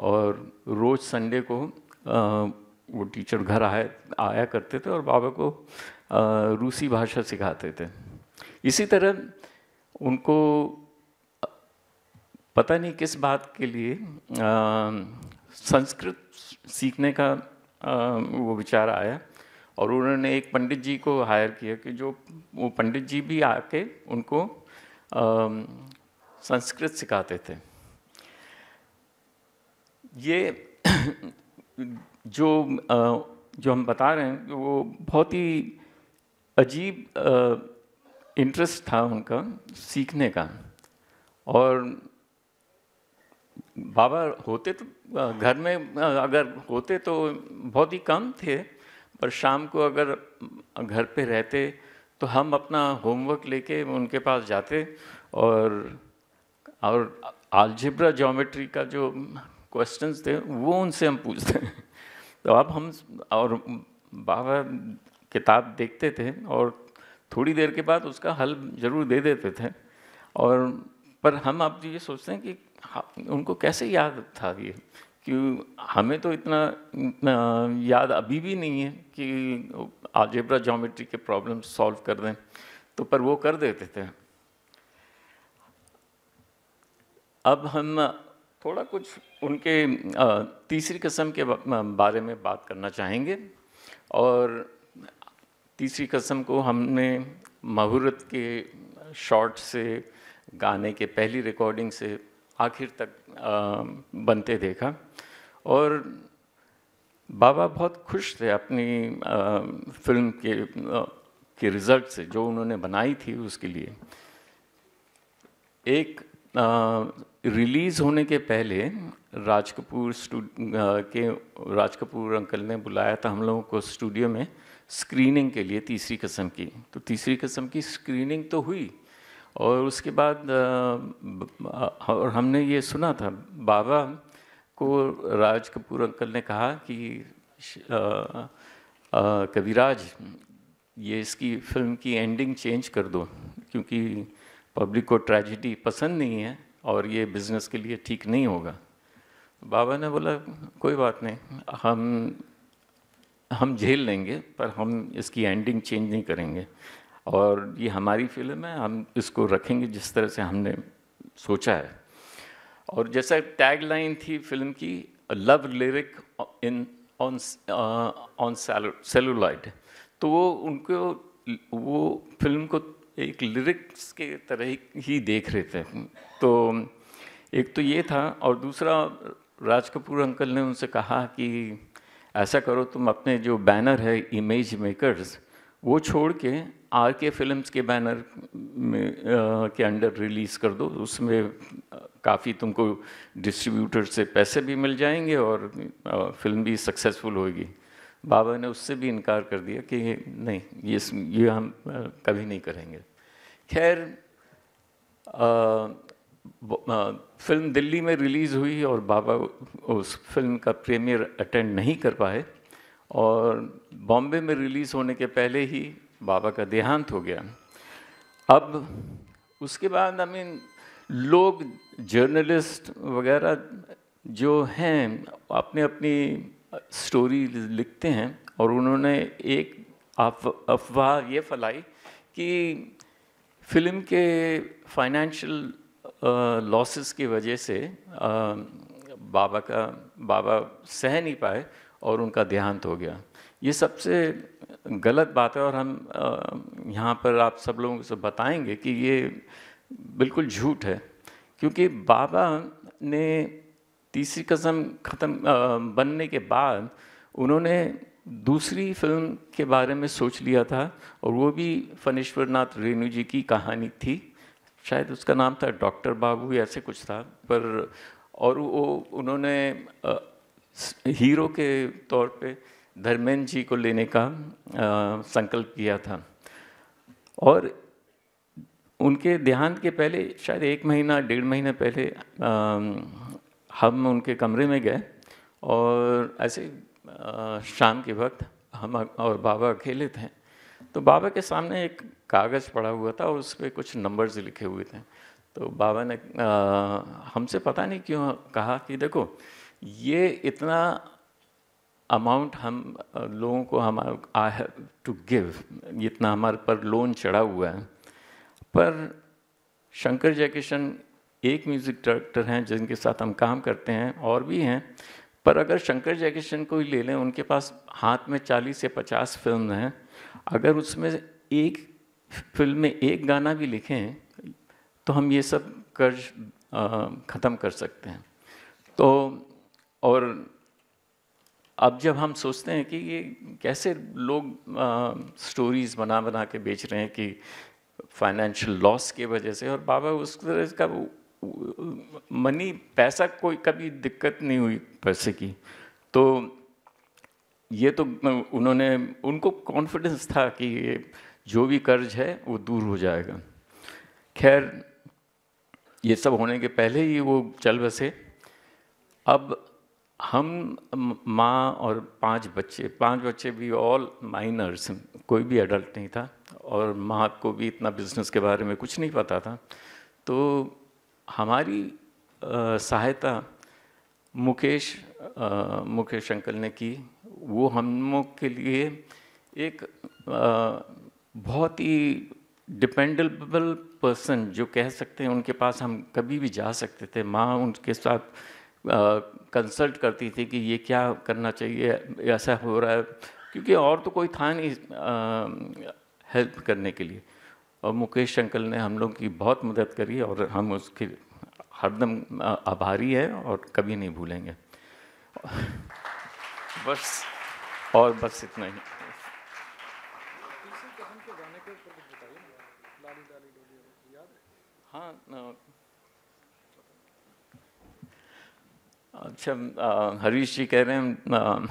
S3: और रोज़ संडे को वो टीचर घर आया करते थे और बाबा को रूसी भाषा सिखाते थे। इसी तरह उनको पता नहीं किस बात के लिए संस्कृत सीखने का वो विचार आया और उन्होंने एक पंडित जी को हायर किया कि वो पंडित जी भी आके उनको संस्कृत सिखाते थे। ये जो हम बता रहे हैं वो बहुत ही अजीब इंटरेस्ट था उनका सीखने का। और बाबा होते तो घर में अगर होते तो बहुत ही कम थे, पर शाम को अगर घर पे रहते तो हम अपना होमवर्क लेके उनके पास जाते और अलजेब्रा ज्योमेट्री का जो क्वेश्चंस थे वो उनसे हम पूछते। तो अब हम और बाबा किताब देखते थे और थोड़ी देर के बाद उसका हल ज़रूर दे देते थे। और पर हम अब ये सोचते हैं कि उनको कैसे याद था ये, कि हमें तो इतना याद अभी भी नहीं है कि अलजेब्रा ज्योमेट्री के प्रॉब्लम सॉल्व कर दें, तो पर वो कर देते थे। अब हम थोड़ा कुछ उनके तीसरी कसम के बारे में बात करना चाहेंगे। और तीसरी कसम को हमने मुहूर्त के शॉर्ट से, गाने के पहली रिकॉर्डिंग से आखिर तक बनते देखा। और बाबा बहुत खुश थे अपनी फिल्म के रिज़ल्ट से, जो उन्होंने बनाई थी उसके लिए। एक रिलीज़ होने के पहले राज कपूर अंकल ने बुलाया था हम लोगों को स्टूडियो में स्क्रीनिंग के लिए तीसरी कसम की। तो तीसरी कसम की स्क्रीनिंग तो हुई और उसके बाद और हमने ये सुना था, बाबा को राज कपूर अंकल ने कहा कि कविराज, ये इसकी फिल्म की एंडिंग चेंज कर दो, क्योंकि पब्लिक को ट्रेजेडी पसंद नहीं है और ये बिज़नेस के लिए ठीक नहीं होगा। बाबा ने बोला कोई बात नहीं, हम झेल लेंगे, पर हम इसकी एंडिंग चेंज नहीं करेंगे और ये हमारी फिल्म है, हम इसको रखेंगे जिस तरह से हमने सोचा है। और जैसा टैग लाइन थी फिल्म की, love lyric in on celluloid, तो वो फिल्म को एक लिरिक्स के तरह ही देख रहे थे। तो एक तो ये था, और दूसरा राज कपूर अंकल ने उनसे कहा कि ऐसा करो, तुम अपने जो बैनर है इमेज मेकर्स वो छोड़ के RK फिल्म्स के बैनर में के अंडर रिलीज़ कर दो, उसमें काफ़ी तुमको डिस्ट्रीब्यूटर से पैसे भी मिल जाएंगे और फिल्म भी सक्सेसफुल होगी। बाबा ने उससे भी इनकार कर दिया कि नहीं, ये हम कभी नहीं करेंगे। खैर फिल्म दिल्ली में रिलीज़ हुई और बाबा उस फिल्म का प्रीमियर अटेंड नहीं कर पाए और बॉम्बे में रिलीज़ होने के पहले ही बाबा का देहांत हो गया। अब उसके बाद लोग जर्नलिस्ट वगैरह जो हैं अपने अपनी स्टोरी लिखते हैं और उन्होंने एक अफवाह ये फैलाई कि फिल्म के फाइनेंशियल लॉसेस की वजह से बाबा सह नहीं पाए और उनका देहांत हो गया। ये सबसे गलत बात है और हम यहाँ पर आप सब लोगों से बताएंगे कि ये बिल्कुल झूठ है, क्योंकि बाबा ने तीसरी कसम बनने के बाद उन्होंने दूसरी फिल्म के बारे में सोच लिया था और वो भी फणीश्वर नाथ रेणु जी की कहानी थी, शायद उसका नाम था डॉक्टर बाबू या ऐसे कुछ था। पर और वो उन्होंने हीरो के तौर पे धर्मेंद्र जी को लेने का संकल्प किया था। और उनके देहांत के पहले शायद 1 महीना 1.5 महीने पहले हम उनके कमरे में गए और ऐसे शाम के वक्त हम और बाबा अकेले थे, तो बाबा के सामने एक कागज़ पड़ा हुआ था और उस पर कुछ नंबर्स लिखे हुए थे। तो बाबा ने हमसे पता नहीं क्यों कहा कि देखो, ये इतना अमाउंट हम लोगों को आई हैव टू गिव, इतना हमारे पर लोन चढ़ा हुआ है। पर शंकर जयकिशन एक म्यूज़िक डायरेक्टर हैं जिनके साथ हम काम करते हैं, और भी हैं, पर अगर शंकर जयकिशन को ही ले लें, उनके पास हाथ में 40 से 50 फिल्म हैं। अगर उसमें एक फिल्म में एक गाना भी लिखें तो हम ये सब कर्ज ख़त्म कर सकते हैं। तो और अब जब हम सोचते हैं कि ये कैसे लोग स्टोरीज़ बना के बेच रहे हैं कि फाइनेंशियल लॉस की वजह से, और बाबा उस तरह का मनी पैसा कोई कभी दिक्कत नहीं हुई पैसे की। तो ये तो उन्होंने, उनको कॉन्फिडेंस था कि ये जो भी कर्ज है वो दूर हो जाएगा। खैर ये सब होने के पहले ही वो चल बसे। अब हम माँ और 5 बच्चे भी ऑल माइनर्स, कोई भी एडल्ट नहीं था, और माँ को भी इतना बिजनेस के बारे में कुछ नहीं पता था। तो हमारी सहायता मुकेश अंकल ने की। वो हम लोग के लिए एक बहुत ही डिपेंडेबल पर्सन जो कह सकते हैं, उनके पास हम कभी भी जा सकते थे। माँ उनके साथ कंसल्ट करती थी कि ये क्या करना चाहिए, ऐसा हो रहा है, क्योंकि और तो कोई था नहीं हेल्प करने के लिए। और मुकेश अंकल ने हम लोग की बहुत मदद करी, और हम उसके हरदम आभारी है और कभी नहीं भूलेंगे। बस इतना ही। हाँ, अच्छा, हरीश जी कह रहे हैं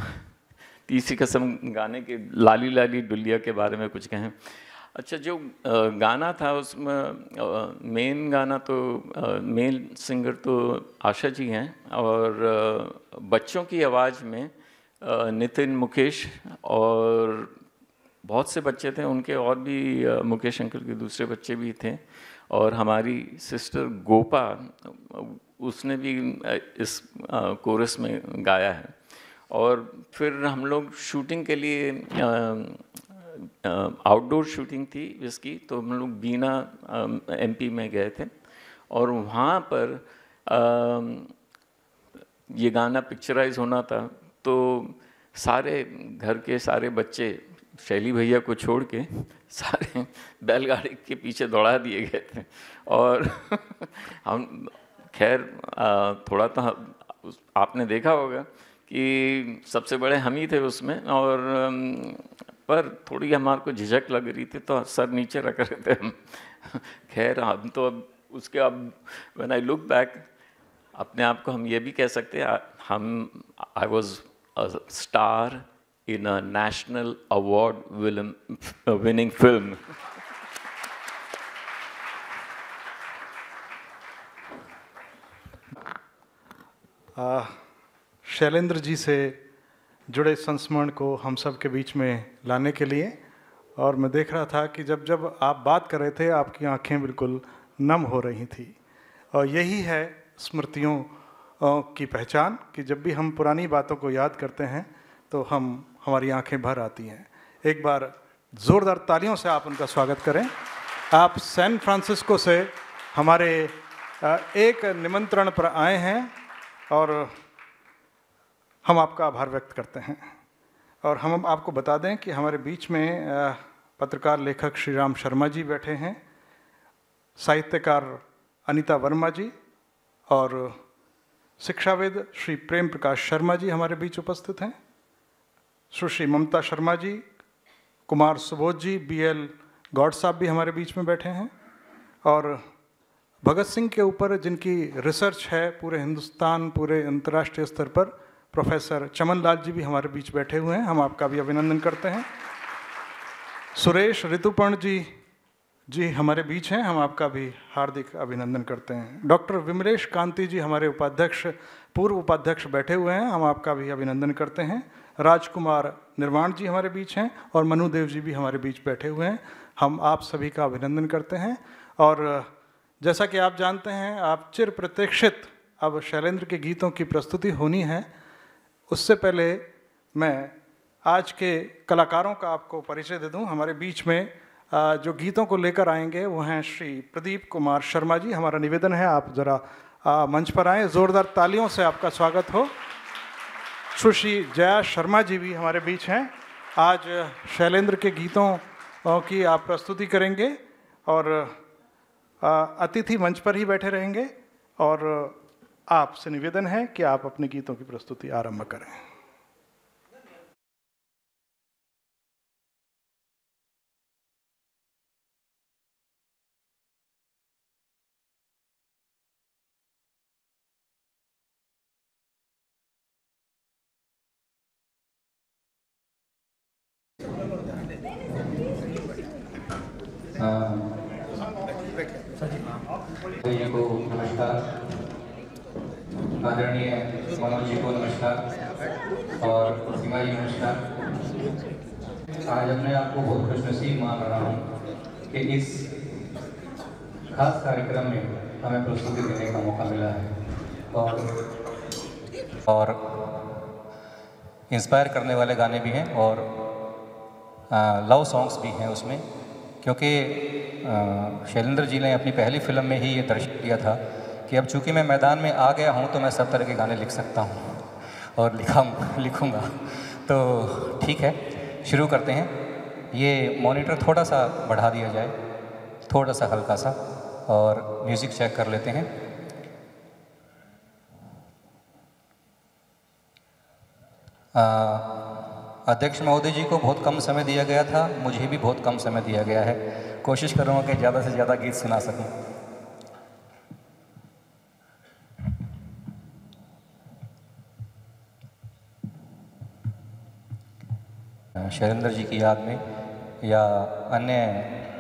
S3: तीसरी कसम गाने के लाली लाली डुलिया के बारे में कुछ कहें। अच्छा, जो गाना था उसमें मेन गाना तो मेन सिंगर तो आशा जी हैं, और बच्चों की आवाज़ में नितिन, मुकेश और बहुत से बच्चे थे उनके, और भी मुकेश अंकल के दूसरे बच्चे भी थे, और हमारी सिस्टर गोपा, उसने भी इस कोरस में गाया है। और फिर हम लोग शूटिंग के लिए आउटडोर शूटिंग थी इसकी, तो हम लोग बीना एमपी में गए थे, और वहाँ पर ये गाना पिक्चराइज होना था। तो सारे घर के सारे बच्चे शैली भैया को छोड़ के सारे बैलगाड़ी के पीछे दौड़ा दिए गए थे, और हम खैर थोड़ा तो आपने देखा होगा कि सबसे बड़े हम ही थे उसमें, और पर थोड़ी हमारे को झिझक लग रही थी, तो सर नीचे रख रहे थे हम। खैर हम तो अब उसके, अब व्हेन आई लुक बैक, अपने आप को हम ये भी कह सकते हैं, I was a star in a national award winning film.
S1: Shailendra ji से जुड़े संस्मरण को हम सब के बीच में लाने के लिए, और मैं देख रहा था कि जब जब आप बात कर रहे थे आपकी आंखें बिल्कुल नम हो रही थी, और यही है स्मृतियों की पहचान कि जब भी हम पुरानी बातों को याद करते हैं तो हमारी आंखें भर आती हैं। एक बार ज़ोरदार तालियों से आप उनका स्वागत करें। आप सैन फ्रांसिस्को से हमारे एक निमंत्रण पर आए हैं, और हम आपका आभार व्यक्त करते हैं। और हम आपको बता दें कि हमारे बीच में पत्रकार लेखक श्री राम शर्मा जी बैठे हैं, साहित्यकार अनीता वर्मा जी, और शिक्षाविद श्री प्रेम प्रकाश शर्मा जी हमारे बीच उपस्थित हैं। सुश्री ममता शर्मा जी, कुमार सुबोध जी, BL गौड़ साहब भी हमारे बीच में बैठे हैं, और भगत सिंह के ऊपर जिनकी रिसर्च है पूरे हिंदुस्तान, पूरे अंतर्राष्ट्रीय स्तर पर, प्रोफेसर चमन लाल जी भी हमारे बीच बैठे हुए हैं, हम आपका भी अभिनंदन करते हैं। सुरेश ऋतुपर्ण जी हमारे बीच हैं, हम आपका भी हार्दिक अभिनंदन करते हैं। डॉक्टर विमलेश कांति जी हमारे पूर्व उपाध्यक्ष बैठे हुए हैं, हम आपका भी अभिनंदन करते हैं। राजकुमार निर्वाण जी हमारे बीच हैं, और मनुदेव जी भी हमारे बीच बैठे हुए हैं, हम आप सभी का अभिनंदन करते हैं। और जैसा कि आप जानते हैं, आप चिर प्रतीक्षित अब शैलेंद्र के गीतों की प्रस्तुति होनी है। उससे पहले मैं आज के कलाकारों का आपको परिचय दे दूं। हमारे बीच में जो गीतों को लेकर आएंगे वो हैं श्री प्रदीप कुमार शर्मा जी। हमारा निवेदन है आप ज़रा मंच पर आएँ, ज़ोरदार तालियों से आपका स्वागत हो। सुश्री जया शर्मा जी भी हमारे बीच हैं, आज शैलेंद्र के गीतों की आप प्रस्तुति करेंगे, और अतिथि मंच पर ही बैठे रहेंगे, और आपसे निवेदन है कि आप अपने गीतों की प्रस्तुति आरंभ करें।
S4: जी को नमस्कार, आदरणीय मनोज जी को नमस्कार और सीमा जी नमस्कार। आज अपने आप को बहुत खुशनसीब मान रहा हूँ कि इस खास कार्यक्रम में हमें प्रस्तुति देने का मौका मिला है और इंस्पायर करने वाले गाने भी हैं और लव सॉन्ग्स भी हैं उसमें, क्योंकि शैलेंद्र जी ने अपनी पहली फिल्म में ही ये दर्शन किया था कि अब चूंकि मैं मैदान में आ गया हूँ तो मैं सब तरह के गाने लिख सकता हूँ और लिखूँगा। तो ठीक है, शुरू करते हैं। ये मॉनिटर थोड़ा सा बढ़ा दिया जाए, थोड़ा सा हल्का सा, और म्यूज़िक चेक कर लेते हैं। अध्यक्ष महोदय जी को बहुत कम समय दिया गया था, मुझे भी बहुत कम समय दिया गया है। कोशिश करूँगा कि ज़्यादा से ज़्यादा गीत सुना सकूँ। शैलेंद्र जी की याद में या अन्य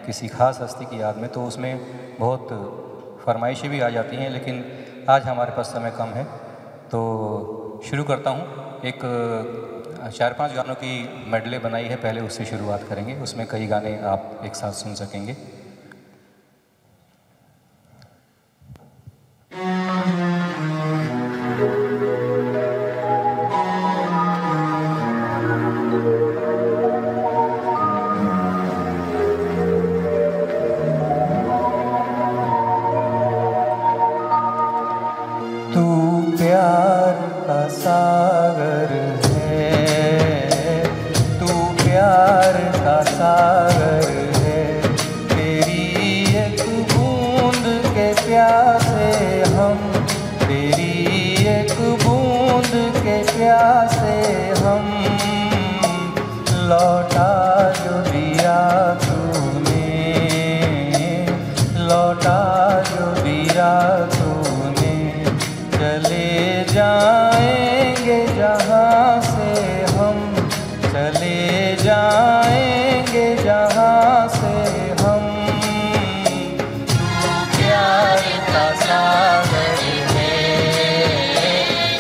S4: किसी खास हस्ती की याद में तो उसमें बहुत फरमाइशें भी आ जाती हैं, लेकिन आज हमारे पास समय कम है तो शुरू करता हूँ। एक 4-5 गानों की मेडले बनाई है, पहले उससे शुरुआत करेंगे। उसमें कई गाने आप एक साथ सुन सकेंगे। तू प्यार का सागर सागर है, तेरी एक बूंद के प्यासे हम, तेरी एक बूंद के प्यासे हम, लौटा जो दिया तूने, लौटा जो दिया तूने, चले जाएंगे जहाँ से हम, चले जाएंगे जहाँ से हम। तू प्यार का सागर है,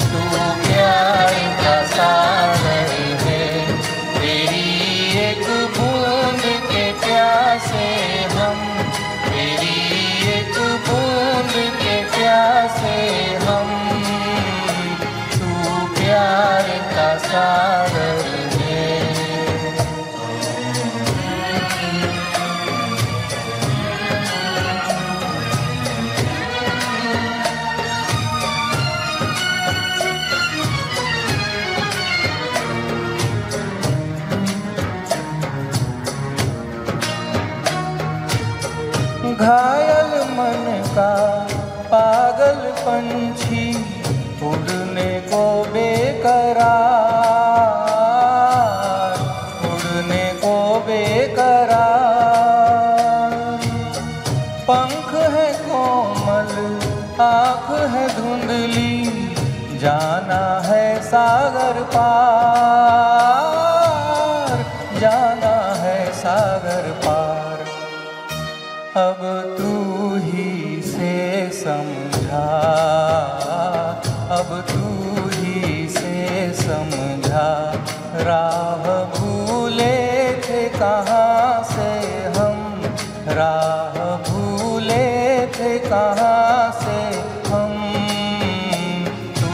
S4: तू प्यार का सागर है, तेरी एक बूंद के प्यासे हम, तेरी एक बूंद के प्यासे हम। तू प्यार का सागर घायल मन का पागल पंछी, उड़ने को बेकरार, उड़ने को बेकरार। पंख है कोमल, आँख है धुंधली, जाना है सागर पार, जाना है सागर पार। अब तू ही से समझा, अब तू ही से समझा, राह भूले थे कहाँ से हम, राह भूले थे कहाँ से हम। तू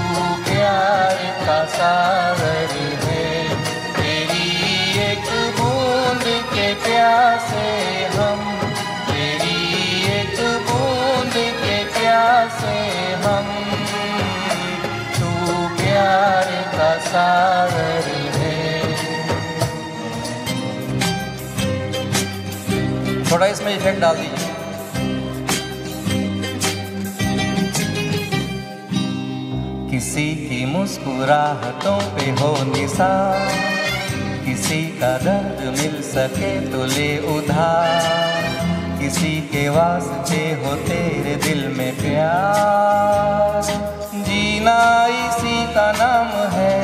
S4: प्यार का सागर है, तेरी एक बूंद के प्यासे हम, प्यासे हम। तू प्यार का सागर है। थोड़ा इसमें इफेक्ट डाल दीजिए। किसी की मुस्कुराहटों पे हो निशान, किसी का दर्द मिल सके तो ले उधार, किसी के वास्ते हो तेरे दिल में प्यार, जीना इसी का नाम है।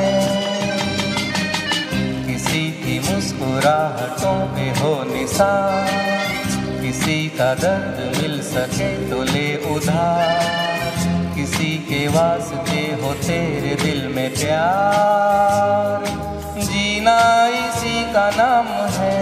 S4: किसी की मुस्कुराहटों पे हो निशान, किसी का दर्द मिल सके तो ले उधार, किसी के वास्ते हो तेरे दिल में प्यार, जीना इसी का नाम है।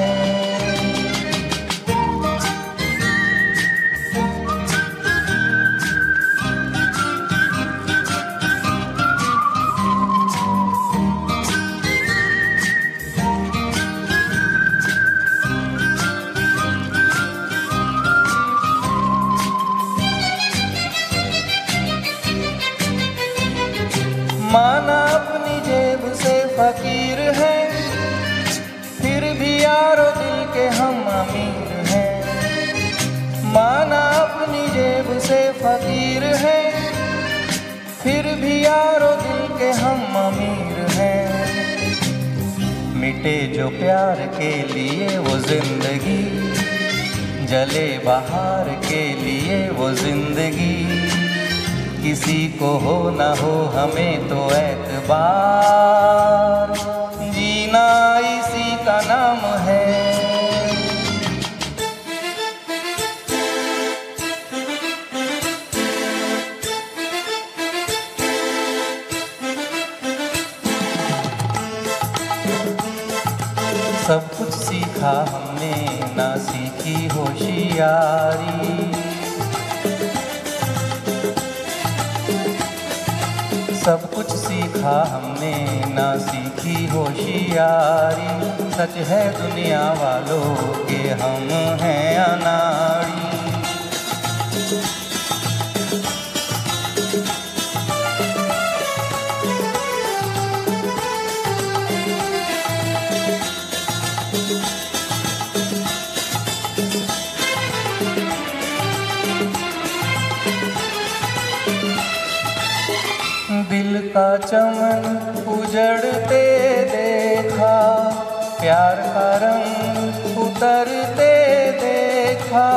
S4: माना अपनी जेब से फकीर है, फिर भी यारो दिल के हम अमीर हैं। माना अपनी जेब से फकीर है, फिर भी यारो दिल के हम अमीर हैं। मिटे जो प्यार के लिए वो जिंदगी, जले बहार के लिए वो जिंदगी, किसी को हो ना हो हमें तो एतबार, जीना इसी का नाम है। सब कुछ सीखा हमने ना सीखी होशियारी, सब कुछ सीखा हमने ना सीखी होशियारी, सच है दुनिया वालों के हम हैं अनाड़ी। दिल का चमन उजड़ते देखा, प्यार का रंग उतरते देखा,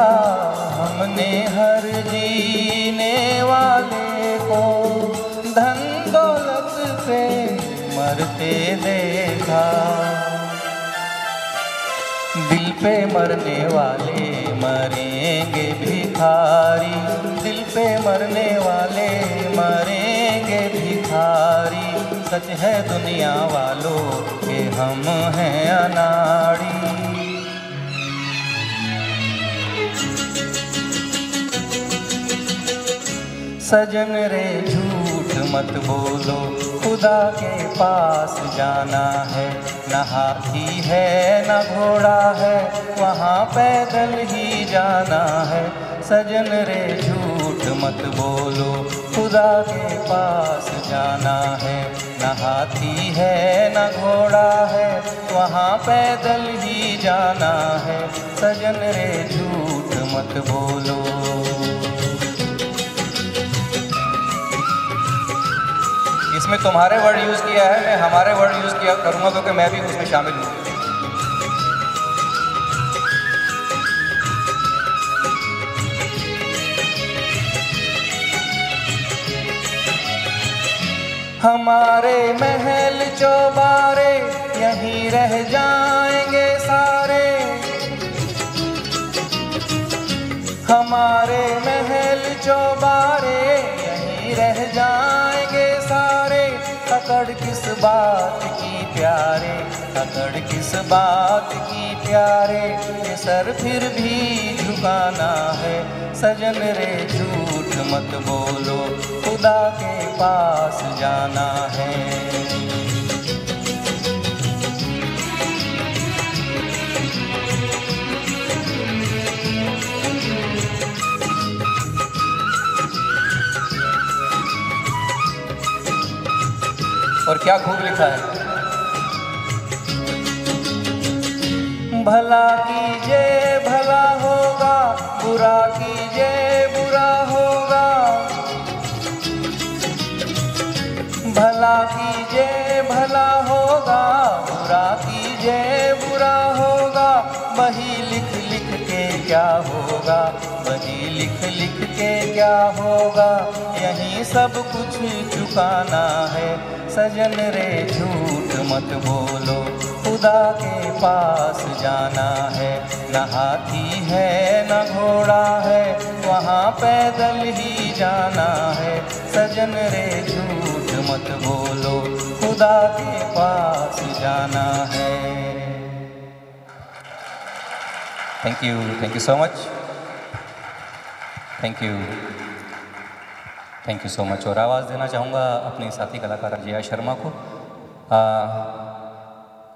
S4: हमने हर जीने वाले को धन दौलत पे मरते देखा। दिल पे मरने वाले मरेंगे भिखारी, दिल पे मरने वाले मरेंगे भिखारी, सच है दुनिया वालों के हम हैं अनाड़ी। सजन रे झूठ मत बोलो, खुदा के पास जाना है, न हाथी है न घोड़ा है, वहाँ पैदल ही जाना है। सजन रे झूठ मत बोलो, खुदा के पास जाना है, न हाथी है न घोड़ा है, वहाँ पैदल ही जाना है। सजन रे झूठ मत बोलो। इसमें तुम्हारे वर्ड यूज़ किया है, मैं हमारे वर्ड यूज़ किया करूँगा क्योंकि मैं भी उसमें शामिल हूँ। हमारे महल चौबारे यहीं रह जाएंगे सारे, हमारे महल चौबारे यहीं रह जाएंगे सारे। अकड़ किस बात की प्यारे, अकड़ किस बात की प्यारे, ये सर फिर भी झुकाना है। सजन रे झूठ मत बोलो, खुदा के पास जाना है। और क्या खूब लिखा है, भला कीजिए भला होगा, बुरा कीजिए बुरा होगा, भला कीजिए भला होगा, बुरा कीजिए बुरा होगा। वही लिख लिख के क्या होगा, वही लिख लिख के क्या होगा, यहीं सब कुछ चुकाना है। सजन रे झूठ मत बोलो, खुदा के पास जाना है। न हाथी है न घोड़ा है, वहाँ पैदल ही जाना है। सजन रे झूठ मत बोलो, खुदा के पास जाना है। Thank you so much, thank you so much. और आवाज़ देना चाहूँगा अपने साथी कलाकार जया शर्मा को।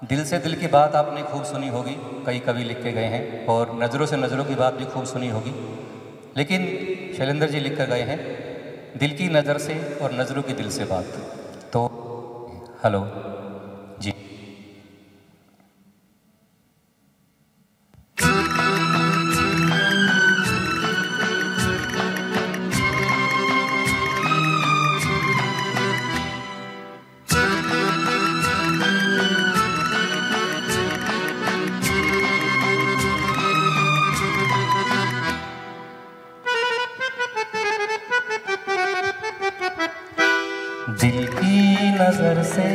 S4: दिल से दिल की बात आपने खूब सुनी होगी, कई कवि लिख के गए हैं, और नज़रों से नज़रों की बात भी खूब सुनी होगी, लेकिन शैलेंद्र जी लिख कर गए हैं दिल की नज़र से और नज़रों की दिल से बात। तो हेलो जी। दिल की नज़र से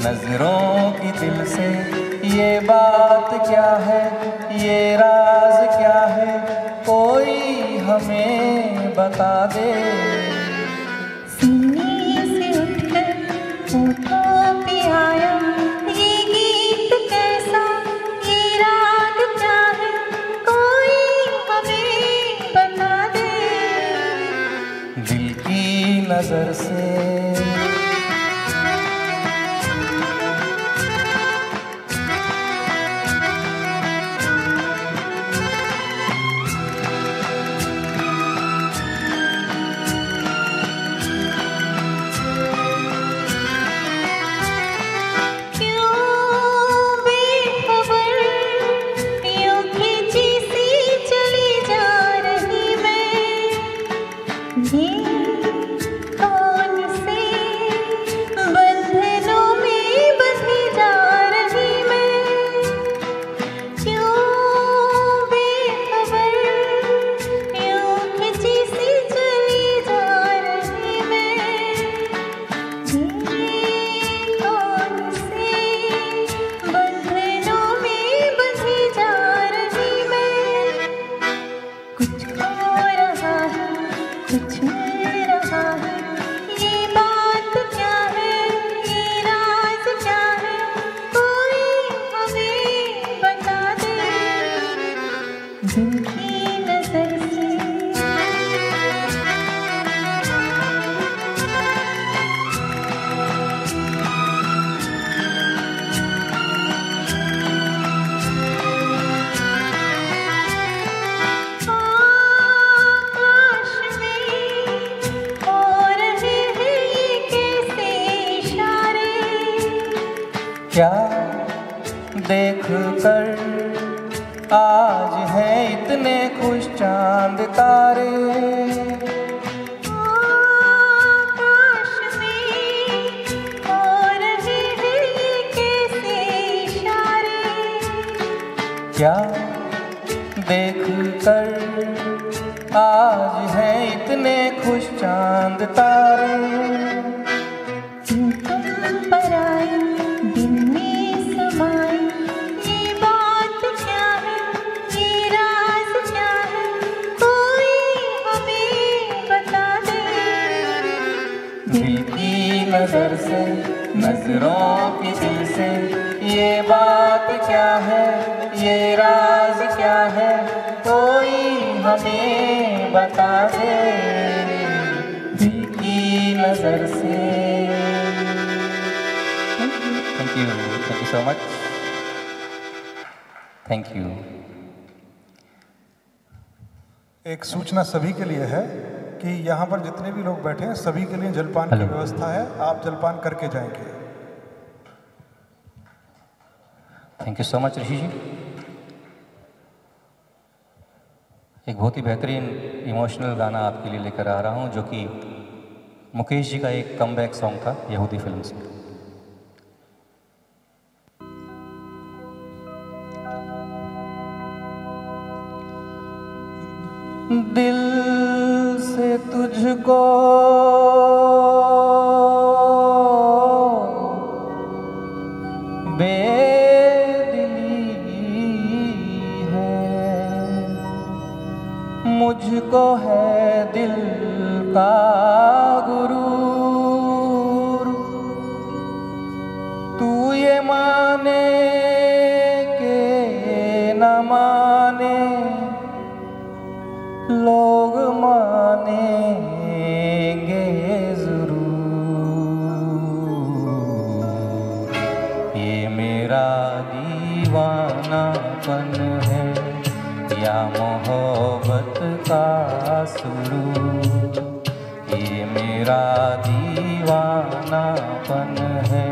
S4: नज़रों की दिल से ये बात क्या है, ये राज क्या है, कोई हमें बता दे।
S5: सीने से उठकर होठों पे आया ये गीत कैसा, ये राग क्या है, कोई हमें बता दे।
S4: दिल की नज़र से क्या देख कर आज है इतने खुश चांद तारे।
S5: आकाश में हो रहे हैं ये कैसे इशारे।
S4: क्या देख कर आज है इतने खुश चांद तारे।
S5: तुम पर आई दिल में समाई ये बात क्या है, ये राज क्या है, कोई हमें बता दे।
S4: दिल की नजर से नजरों की दिल से ये बात क्या है, ये राज क्या है, कोई हमें बता दे। दिल की नजर से। Thank you so much, thank you.
S1: एक सूचना सभी के लिए है कि यहाँ पर जितने भी लोग बैठे हैं सभी के लिए जलपान की व्यवस्था है, आप जलपान करके जाएंगे।
S4: थैंक यू सो मच ऋषि जी। एक बहुत ही बेहतरीन इमोशनल गाना आपके लिए लेकर आ रहा हूँ, जो कि मुकेश जी का एक कमबैक सॉन्ग था यहूदी फिल्म से। दिल से तुझको बेखबर मुझको है दिल का गुरूर, तू ये माने के न माने, लोग मानेंगे जरूर। ये मेरा दीवानापन है या मोहब्बत का सुरूर। ये मेरा दीवानापन है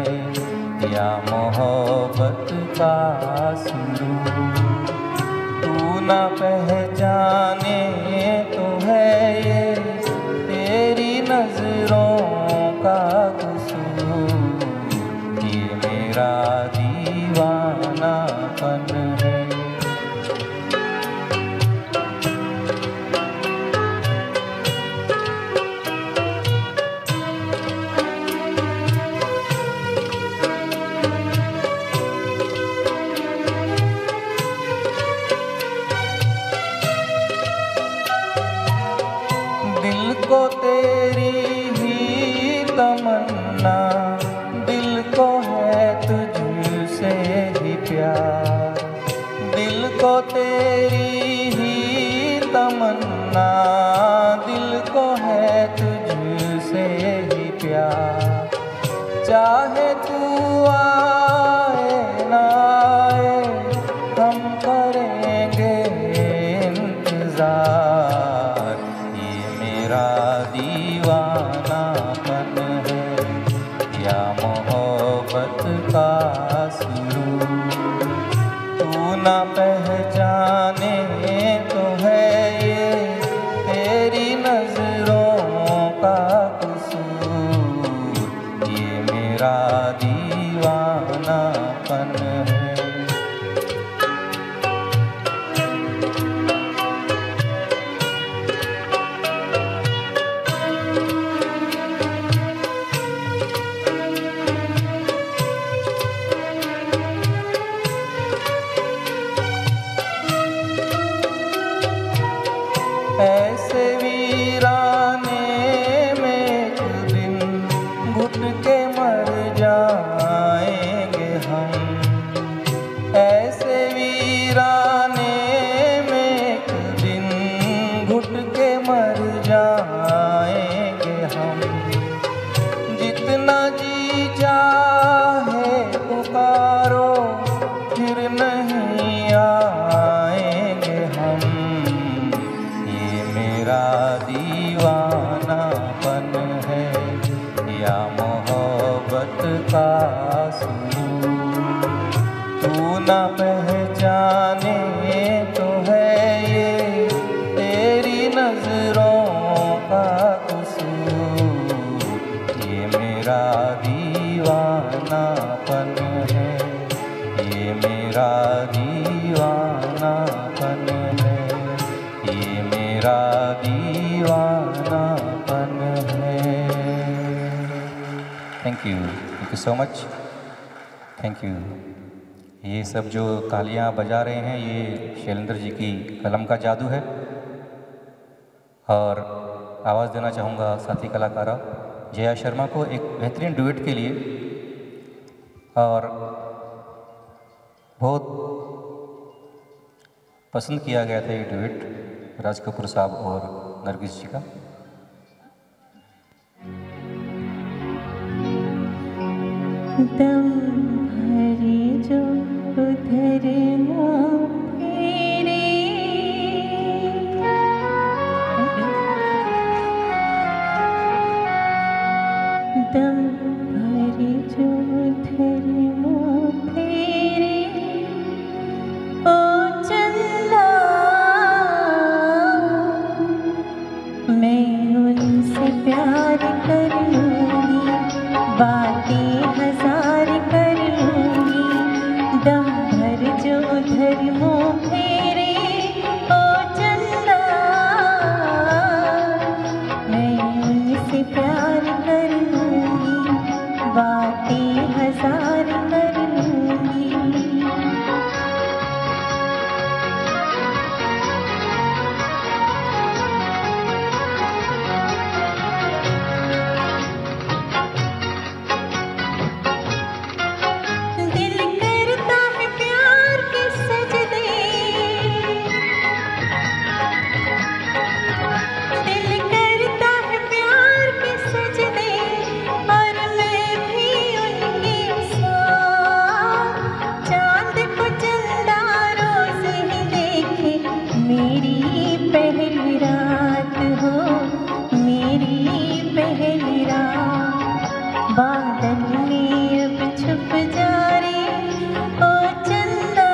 S4: या मोहब्बत का सुरूर। तू न पहचाने तो है ये तेरी नजरों का कसूर। ये मेरा दीवानापन है। दिल को तेरी ही तमन्ना, दिल को है तुझसे ही प्यार। दिल को तेरी ही तमन्ना, दिल को है तुझसे ही प्यार। चाहे तू आए ना आए, हम करेंगे इंतजार। ये मेरा दीवानापन है या मोहब्बत का सुरूर। तू न पहचाने तो है ये तेरी नजरों का कसूर। ये मेरा दीवानापन है। ऐसे वीराने में एक दिन घुट के मर जाएंगे हम। ऐसे वीराने में एक दिन घुट के मर जाएंगे हम। जितना जी चाहे पुकारो फिर नहीं आएंगे हम। मेरा दीवानापन है या मोहब्बत का सुरूर। तू न पहचाने तो है ये तेरी नजरों का कसूर। ये मेरा दीवानापन है, ये मेरा दीवानापन है, ये मेरा दीवानापन है। Thank you so much, thank you. ये सब जो तालियां बजा रहे हैं ये शैलेंद्र जी की कलम का जादू है। और आवाज़ देना चाहूँगा साथी कलाकारा जया शर्मा को एक बेहतरीन डुएट के लिए। और बहुत पसंद किया गया था ये डुएट राज कपूर साहब और नरगिस जी का।
S5: दम भरे जो उधर फेरे, दम भरे जो उधर फेरे, ओ चंदा मैं उनसे प्यार करूँगी, बातें हजार करूँगी। दम भर जो धर्म पहली रात हो, मेरी पहली रात। बादल में अब छुप जा रे ओ चंदा,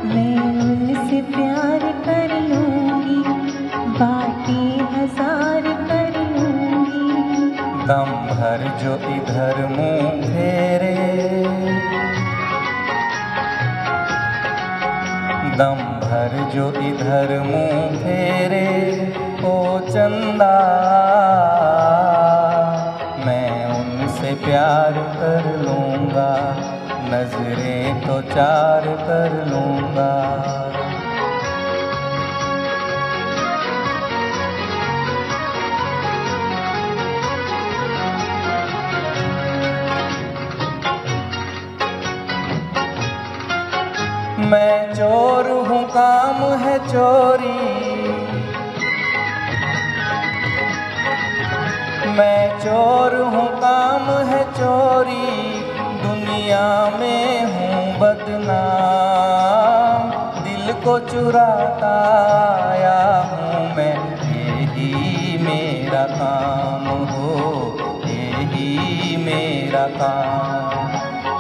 S5: मैं उनसे प्यार कर लूंगी, बातें हजार कर लूंगी।
S4: दम भर जो इधर मुंह फेरे, दम भर जो इधर मुंह फेरे ओ चंदा, मैं उनसे प्यार कर लूंगा, नजरें तो चार कर लूंगा। मैं चोर हूँ काम है चोरी, मैं चोर हूँ काम है चोरी, दुनिया में हूँ बदनाम। दिल को चुराता आया हूँ मैं, यही मेरा काम हो, यही मेरा काम।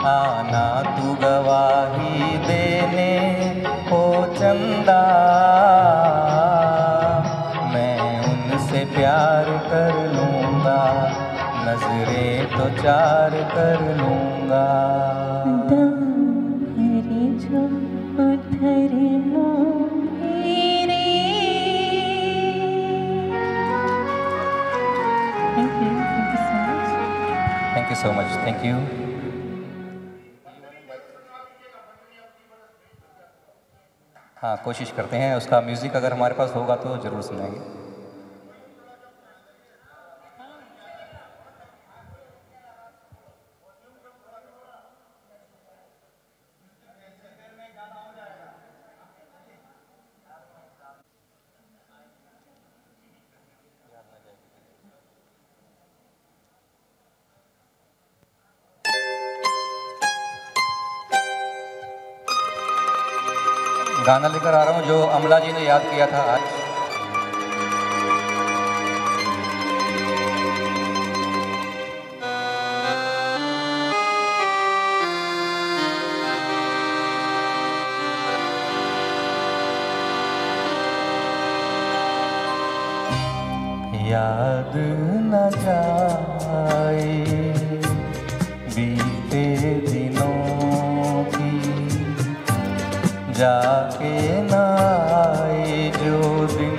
S4: आना तू गवाही देने ओ चंदा, मैं उनसे प्यार कर लूंगा, नजरें तो चार कर लूंगा।
S5: दम भरे जो उधर मुँह फेरे।
S4: Thank you so much, thank you. हाँ, कोशिश करते हैं, उसका म्यूज़िक अगर हमारे पास होगा तो ज़रूर सुनाएंगे। गाना लेकर आ रहा हूँ जो अमला जी ने याद किया था आज। याद न जाए बीते दिनों की, जाके ना आए जो दिन,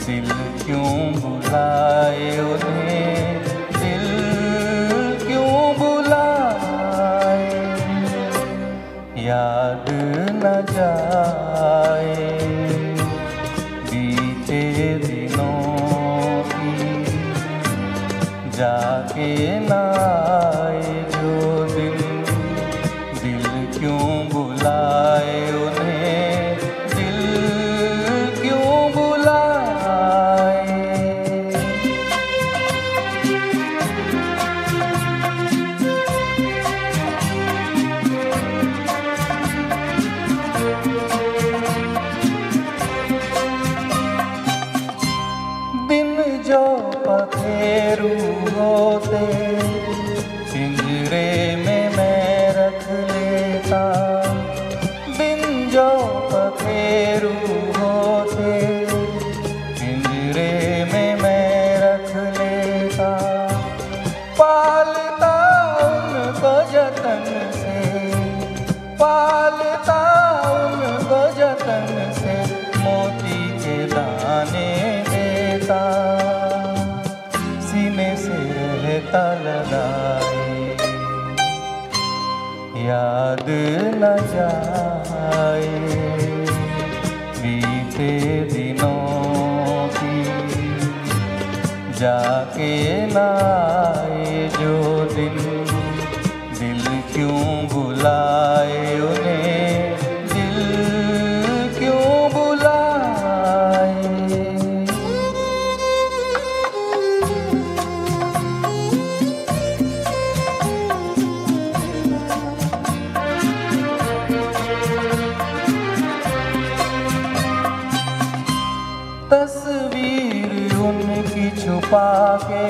S4: दिल क्यों बुलाए उन्हें, दिल क्यों बुलाए। याद न जाए बीते दिनों की, जाके ना आए जो दिन, दिल क्यों बुलाए उन्हें, दिल क्यों बुलाए। दिन जो पखेरू होते, पिंजरे में मैं रख लेता, बिन जो पखेरू होते, पिंजरे में मैं रख लेता। पालता उनको जतन से, पालता उनको जतन से, मोती के दाने देता, सीने से रहता लगाए। याद न जाए बीते दिनों की, जाके ना आए जो दिन, दिल क्यों बुलाए उन्हें, दिल क्यों बुलाए। तस्वीर उनकी छुपा के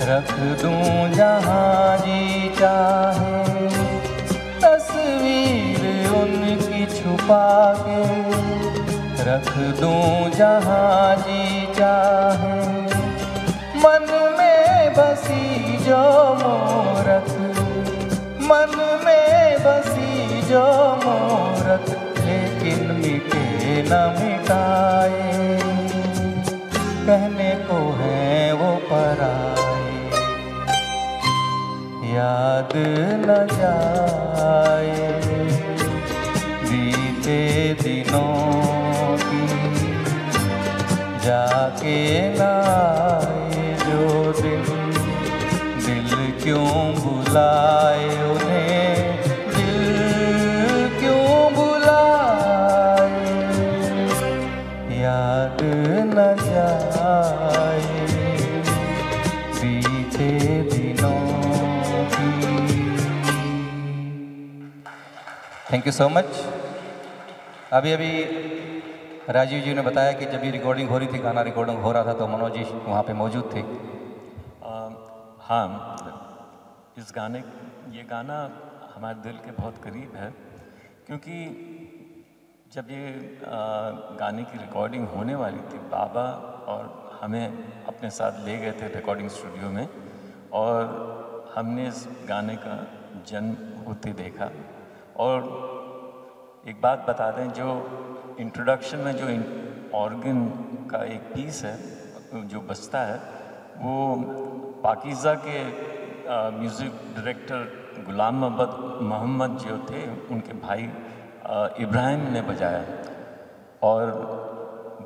S4: रख दूं जहाँ जी चाहे, तस्वीर उनकी छुपा के रख दूं जहाँ जी चाहे। मन में बसी जो मूरत, मन में बसी जो मूरत, लेकिन मिटे न मिटाए, कहने को है वो पराए, याद न जाए बीते दिनों की, जाके न आए जो दिन, दिल क्यों बुलाए उन्हें, दिल क्यों बुलाए, याद न जाए बीते दिनों की। Thank you so much. अभी राजीव जी ने बताया कि जब ये रिकॉर्डिंग हो रही थी, गाना रिकॉर्डिंग हो रहा था, तो मनोज जी वहाँ पे मौजूद थे।
S3: हाँ, इस गाने, ये गाना हमारे दिल के बहुत करीब है, क्योंकि जब ये गाने की रिकॉर्डिंग होने वाली थी, बाबा और हमें अपने साथ ले गए थे रिकॉर्डिंग स्टूडियो में, और हमने इस गाने का जन्म होते देखा। और एक बात बता दें, जो इंट्रोडक्शन में जो ऑर्गन का एक पीस है जो बजता है, वो पाकीज़ा के म्यूज़िक डायरेक्टर गुलाम मोहम्मद जो थे, उनके भाई इब्राहिम ने बजाया, और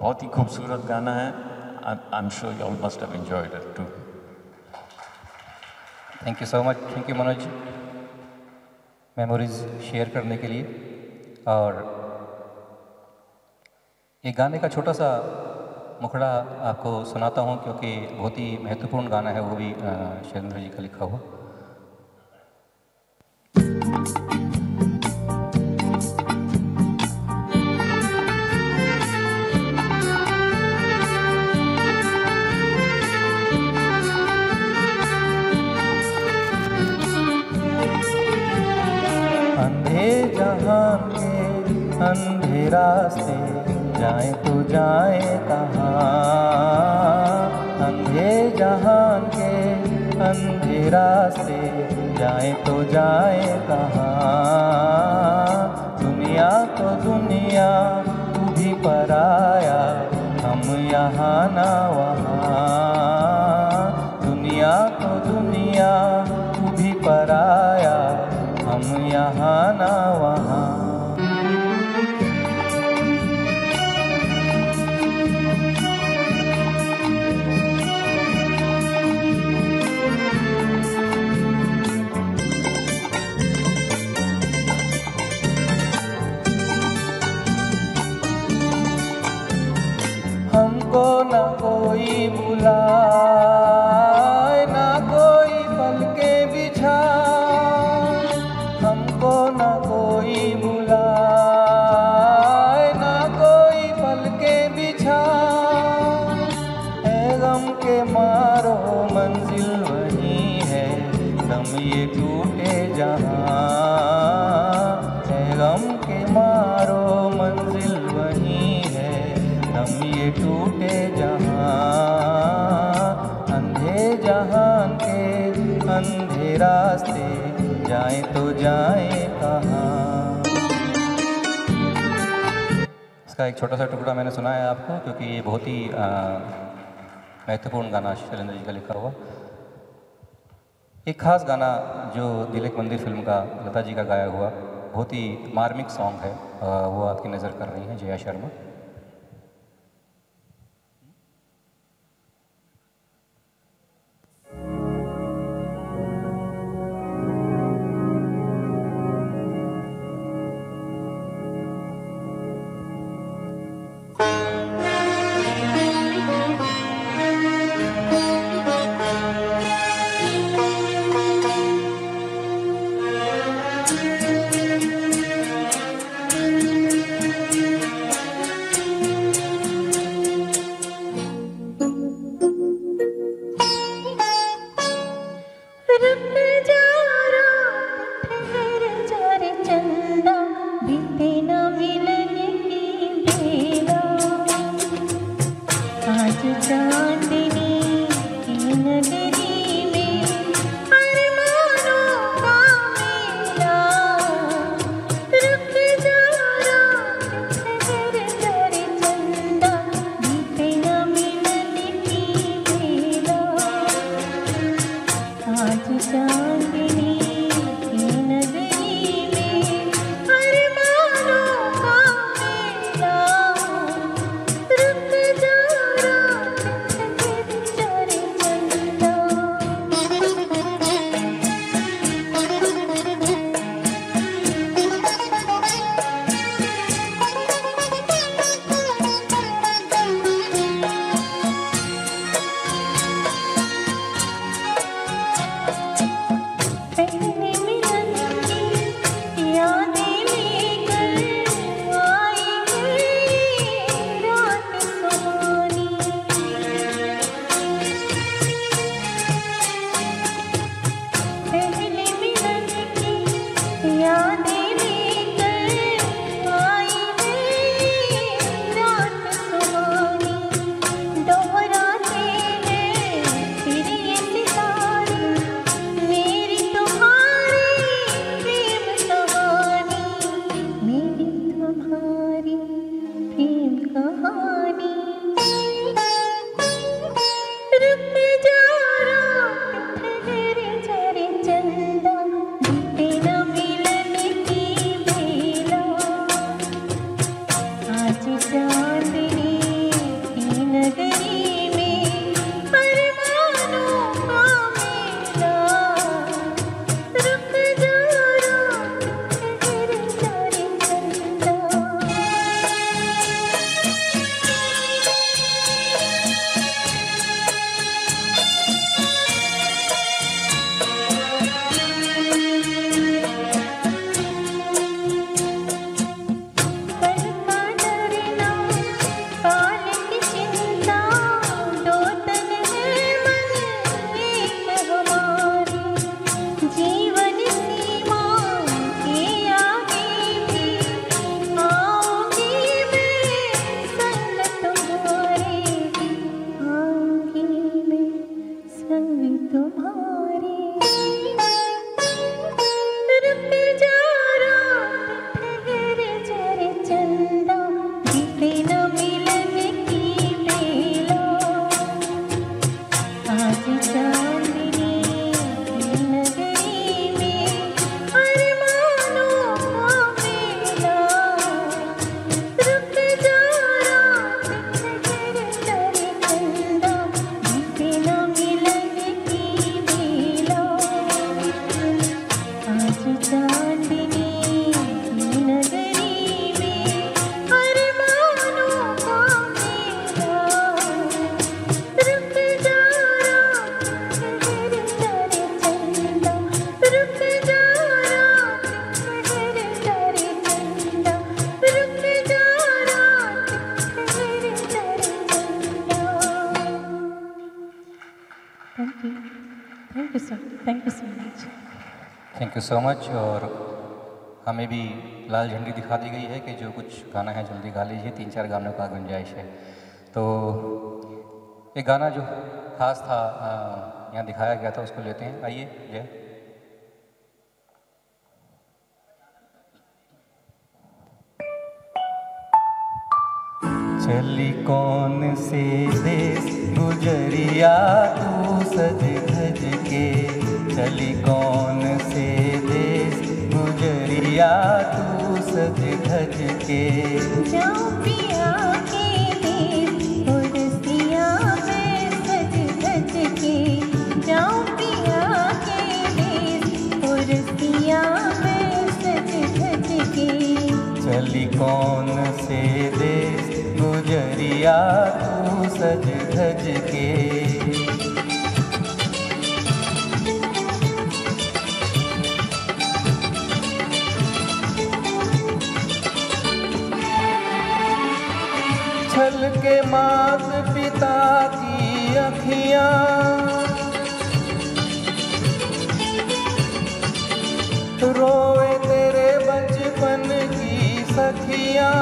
S3: बहुत ही खूबसूरत गाना है। I am sure you all must have enjoyed it too.
S4: Thank you so much. Thank you Manoj, memories share करने के लिए। और एक गाने का छोटा सा मुखड़ा आपको सुनाता हूँ, क्योंकि बहुत ही महत्वपूर्ण गाना है, वो भी शैलेंद्र जी का लिखा हुआ। अंधे जहां के अंधे रास्ते, जाए तो जाए कहाँ, अंधे जहान के अंधे रास्ते, जाए तो जाए कहाँ, दुनिया तो दुनिया तू भी पराया, हम यहाँ ना वहाँ, दुनिया तो दुनिया तू भी पराया, हम यहाँ ना वहाँ। हमको ना कोई बुलाए, ना कोई पलके बिछाए, हमको ना कोई बुलाए, ना कोई पलके बिछाए, ऐ गम के मारो मंजिल वही है, दम ये टूटे जहाँ, ऐ गम के मारो मंजिल वही है, दम ये टूटे जहाँ, अंधे जहान के अंधे रास्ते, जाए तो जाए कहाँ। इसका एक छोटा सा टुकड़ा मैंने सुनाया आपको, क्योंकि ये बहुत ही महत्वपूर्ण गाना शैलेंद्र जी का लिखा हुआ। एक खास गाना जो दिल एक मंदिर फिल्म का लता जी का गाया हुआ बहुत ही मार्मिक सॉन्ग है, वो आपकी नज़र कर रही हैं जया शर्मा।
S5: तुम्हारी प्रेम कहानी। रुक जा रात ठहर जा रे चंदा, बीते न मिलन की बेला। आज चांदनी की नगरी में अरमानों का मेला। रुक जा रात ठहर जा रे चंदा। कल का डरना काल की चिंता, दो तन है मन एक हमारी। जीवन सीमा के आगे भी आऊंगी मैं संग तुम्हारे, आऊंगी मैं संग तुम्हारे। रुक जा रात ठहर जा रे चंदा, बीते न मिलन की बेला। आज चांदनी की नगरी में अरमानों का मेला। रुक जा रात ठहर जा रे चंदा, बीते न मिलन की बेला। आज चांदनी की नगरी में अरमानों का मेला। रुक जा रात ठहर जा रे चंदा, रुक जा रात ठहर जा रे चंदा, रुक जा रात ठहर जा रे चंदा। Thank you so much.
S4: Thank you so much. और हमें भी लाल झंडी दिखा दी गई है कि जो कुछ गाना है जल्दी गा लीजिए, 3-4 गानों का गुंजाइश है। तो एक गाना जो खास था यहाँ दिखाया गया था उसको लेते हैं। आइए जय। चली कौन से देश गुजरिया तू सज धज के, चली कौन से देश गुजरिया तू सज धज के।
S5: जाऊं पिया के देश उड़सिया मैं सज धज के, जाऊं पिया के देश उड़सिया मैं सज धज के।
S4: चली कौन से देश गुजरिया तू सज धज के। छल के मात पिता की अखियाँ, रोए तेरे बचपन की सखियाँ।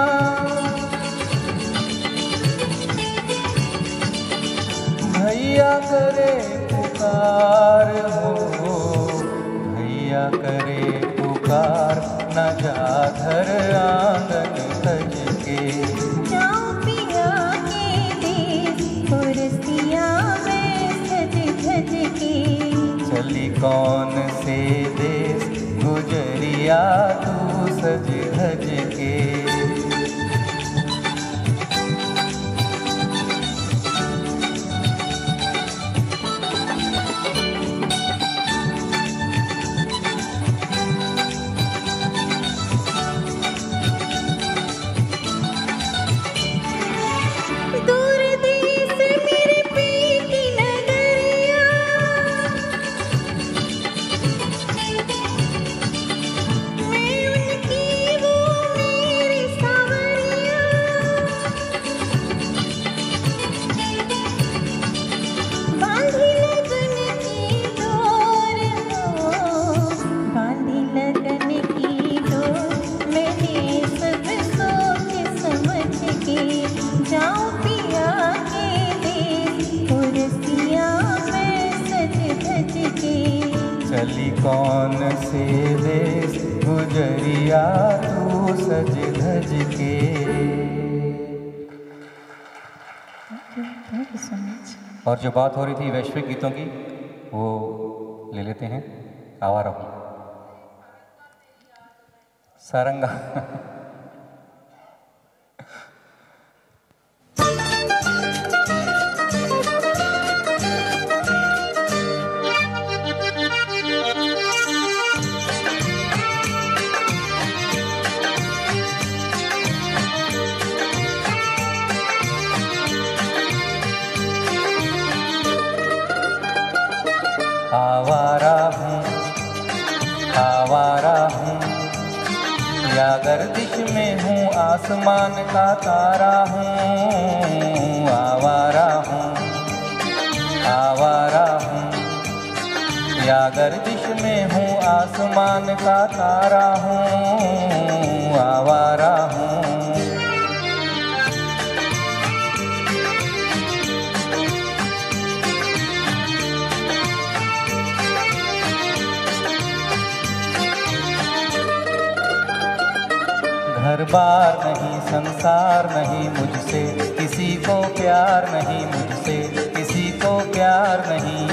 S4: भैया करे पुकार हो, भैया करे पुकार, न जा घर आंगन तज के।
S5: जाऊं पिया के देश उड़सिया मैं सज धज के।
S4: चली कौन से देश गुजरिया तू सज धज के। चली कौन से देश गुजरिया तू सज धज के। और जो बात हो रही थी वैश्विक गीतों की, वो ले लेते हैं। आवारा हूँ सारंगा। आवारा हूँ या गर्दिश में हूँ, आसमान का तारा हूँ। आवारा हूँ या गर्दिश में हूँ, आसमान का तारा हूँ। आवारा हूँ। घर बार नहीं, संसार नहीं मुझसे, किसी को प्यार नहीं मुझसे, किसी को प्यार नहीं।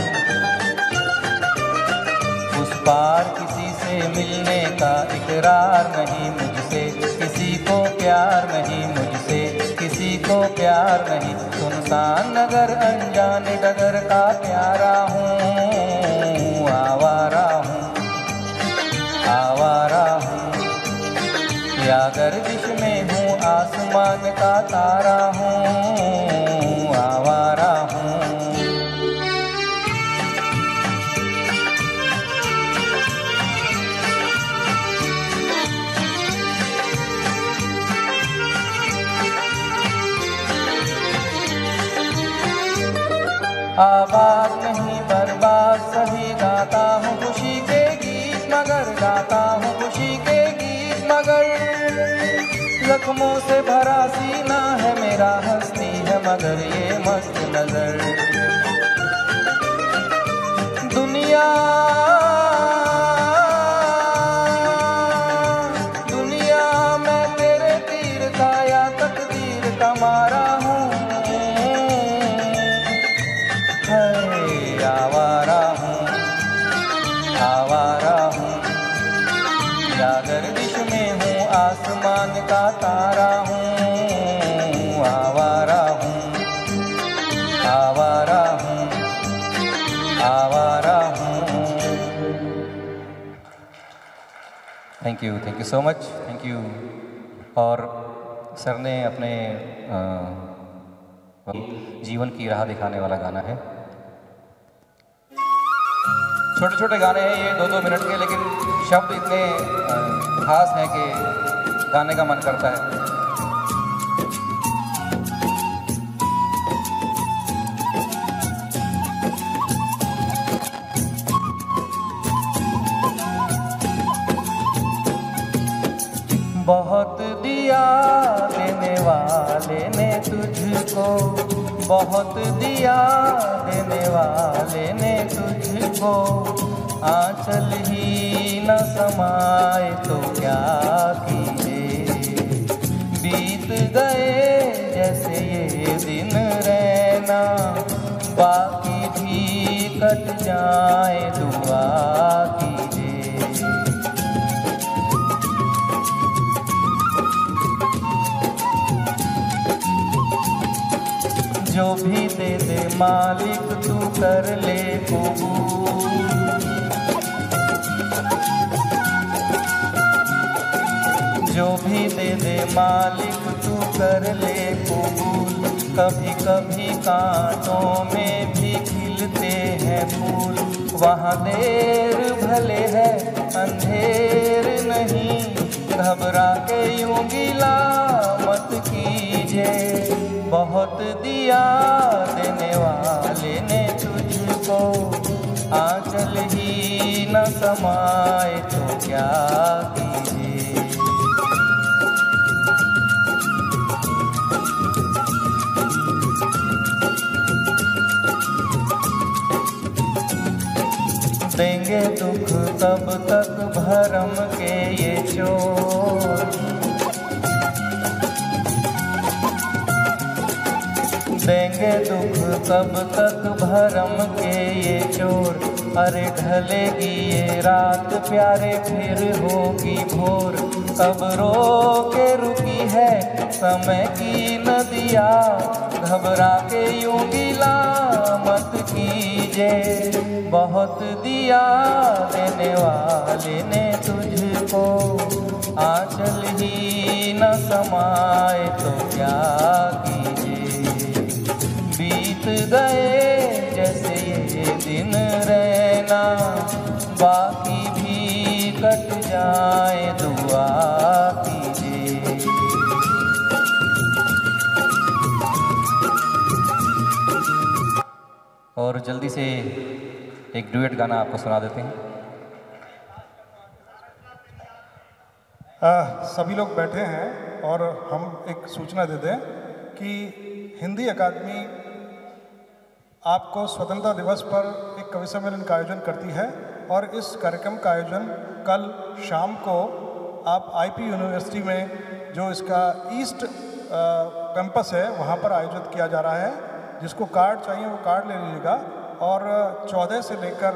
S4: उस पार किसी से मिलने का इकरार नहीं मुझसे, किसी को प्यार नहीं मुझसे, किसी को प्यार नहीं। सुनसान नगर अनजान डगर का प्यारा हूँ। आवारा हूँ, आवारा हूँ या गर्दिश में हूँ, आसमान का तारा हूँ। आवारा हूँ। आबाद नहीं बर्बाद सही, गाता हूँ खुशी के गीत मगर, गाता हूँ खुशी के गीत मगर। जख्मों से भरा सीना है मेरा, हंसती है मगर ये मस्त नजर। दुनिया मैं तेरे तीर का या तकदीर का मारा हूँ। आवारा हूँ, आवारा हूँ या गर्दिश में हूँ, आसमान का तारा हूँ। आवारा हूँ, आवारा हूँ, आवारा हूँ। Thank you so much, thank you. और सर ने अपने जीवन की राह दिखाने वाला गाना है। छोटे छोटे गाने हैं ये 2-2 मिनट के, लेकिन शब्द इतने खास हैं कि गाने का मन करता है। बहुत दिया देने वाले ने तुझको, बहुत दिया देने वाले ने तुझको। आंचल ही न समाए तो क्या कीजिए, बीत गए जैसे ये दिन रहना, बाकी भी कट जाए दुआ कीजिए। जो भी दे दे मालिक तू कर ले कबूल, जो भी दे दे मालिक तू कर ले कबूल। कभी कभी कांटों में भी खिलते हैं फूल, वहाँ देर भले है अंधेर नहीं। घबरा के यूं गिला मत कीजिए, बहुत दिया देने वाले ने तुझको। आंचल ही न समाए तो क्या कीजिए। देंगे दुख कब तक भरम के ये चोर, देंगे दुख कब तक भरम के ये चोर। अरे ढलेगी ये रात प्यारे फिर होगी भोर, कब रो के रुकी है समय की नदिया, घबरा के यूं गिला मत कीजे, बहुत दिया देने वाले ने तुझको, आंचल ही न समाए तो क्या कीजिए। बीत गए जैसे ये दिन रहना, बाकी भी कट जाए दुआ कीजिए। और जल्दी से एक डुएट गाना आपको सुना देते हैं।
S1: सभी लोग बैठे हैं और हम एक सूचना दे दें कि हिंदी अकादमी आपको स्वतंत्रता दिवस पर एक कवि सम्मेलन का आयोजन करती है और इस कार्यक्रम का आयोजन कल शाम को आप आईपी यूनिवर्सिटी में जो इसका ईस्ट कैंपस है वहाँ पर आयोजित किया जा रहा है। जिसको कार्ड चाहिए वो कार्ड ले लीजिएगा। और 14 से लेकर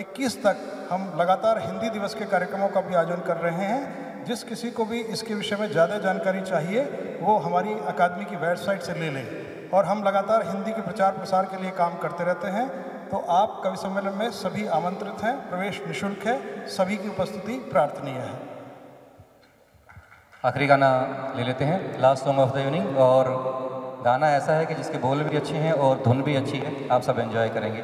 S1: 21 तक हम लगातार हिंदी दिवस के कार्यक्रमों का भी आयोजन कर रहे हैं। जिस किसी को भी इसके विषय में ज़्यादा जानकारी चाहिए वो हमारी अकादमी की वेबसाइट से ले लें। और हम लगातार हिंदी के प्रचार प्रसार के लिए काम करते रहते हैं। तो आप कवि सम्मेलन में सभी आमंत्रित हैं, प्रवेश निःशुल्क है, सभी की उपस्थिति प्रार्थनीय है।
S4: आखिरी गाना ले लेते हैं, last song of the evening. और गाना ऐसा है कि जिसके बोल भी अच्छे हैं और धुन भी अच्छी है, आप सब एंजॉय करेंगे।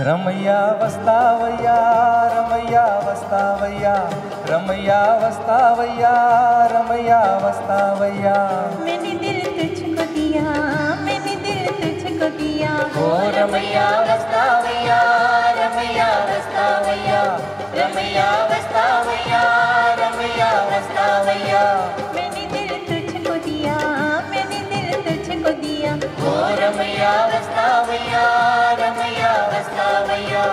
S4: रमैया वस्तावैया, रमैया वस्तावैया, रमैया वस्तावैया, रमैया वस्तावैया।
S5: मैंने दिल तुझको दिया, मैंने दिल तुझको दिया।
S4: ओ रमैया वस्तावैया, रमैया वस्तावैया, रमैया वस्तावैया, रमैया वस्तावैया।
S5: मैंने दिल तुझको दिया, मैंने दिल तुझको दिया।
S4: ओ रमैया वस्तावैया, रमैया वस्तावैया।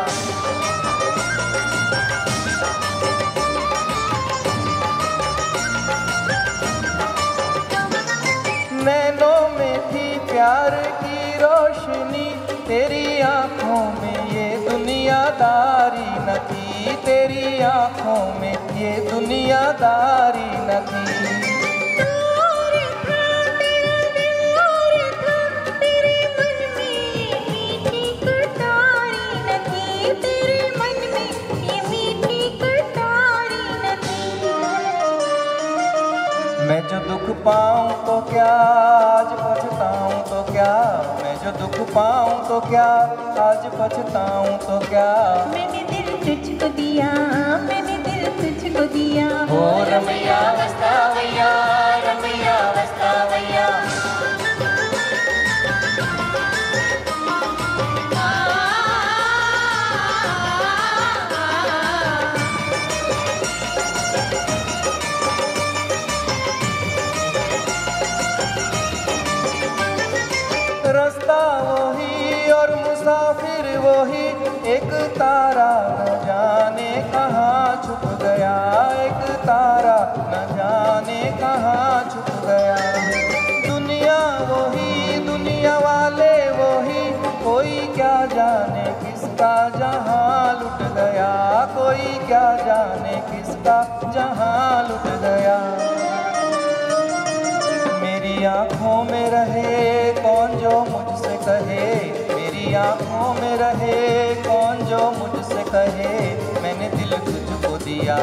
S4: नैनों में थी प्यार की रोशनी, तेरी आंखों में ये दुनियादारी न थी, तेरी आंखों में ये दुनियादारी न थी। मैं जो दुख पाऊं तो क्या आज पछताऊं तो क्या, मैं जो दुख पाऊं तो क्या आज पछताऊं तो क्या।
S5: मैंने दिल तुझको दिया, मैंने दिल तुझको दिया।
S4: ओ रमैया वस्तावैया, रमैया वस्तावैया। रास्ता वही और मुसाफिर वही, एक तारा न जाने कहाँ छुप गया, एक तारा न जाने कहाँ छुप गया। दुनिया वही, दुनिया वाले वही, कोई क्या जाने किसका जहाँ लुट गया, कोई क्या जाने किसका जहाँ लुट गया। मेरी आँखों में रहे कौन जो मुझसे कहे, मेरी आँखों में रहे कौन जो मुझसे कहे। मैंने दिल तुझको दिया,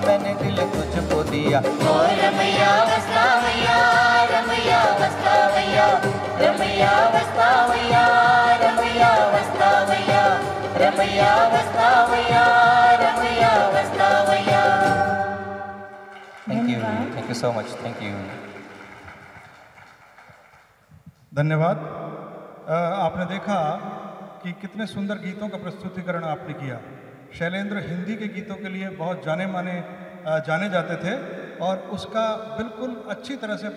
S4: मैंने दिल तुझको दिया। ओ रमैया वस्तावैया, रमैया वस्तावैया, रमैया वस्तावैया,
S5: रमैया वस्तावैया रमैया वस्तावैया।
S4: Thank you so much, thank you.
S1: धन्यवाद। आपने देखा कि कितने सुंदर गीतों का प्रस्तुतिकरण आपने किया। शैलेंद्र हिंदी के गीतों के लिए बहुत जाने जाते थे और उसका बिल्कुल अच्छी तरह से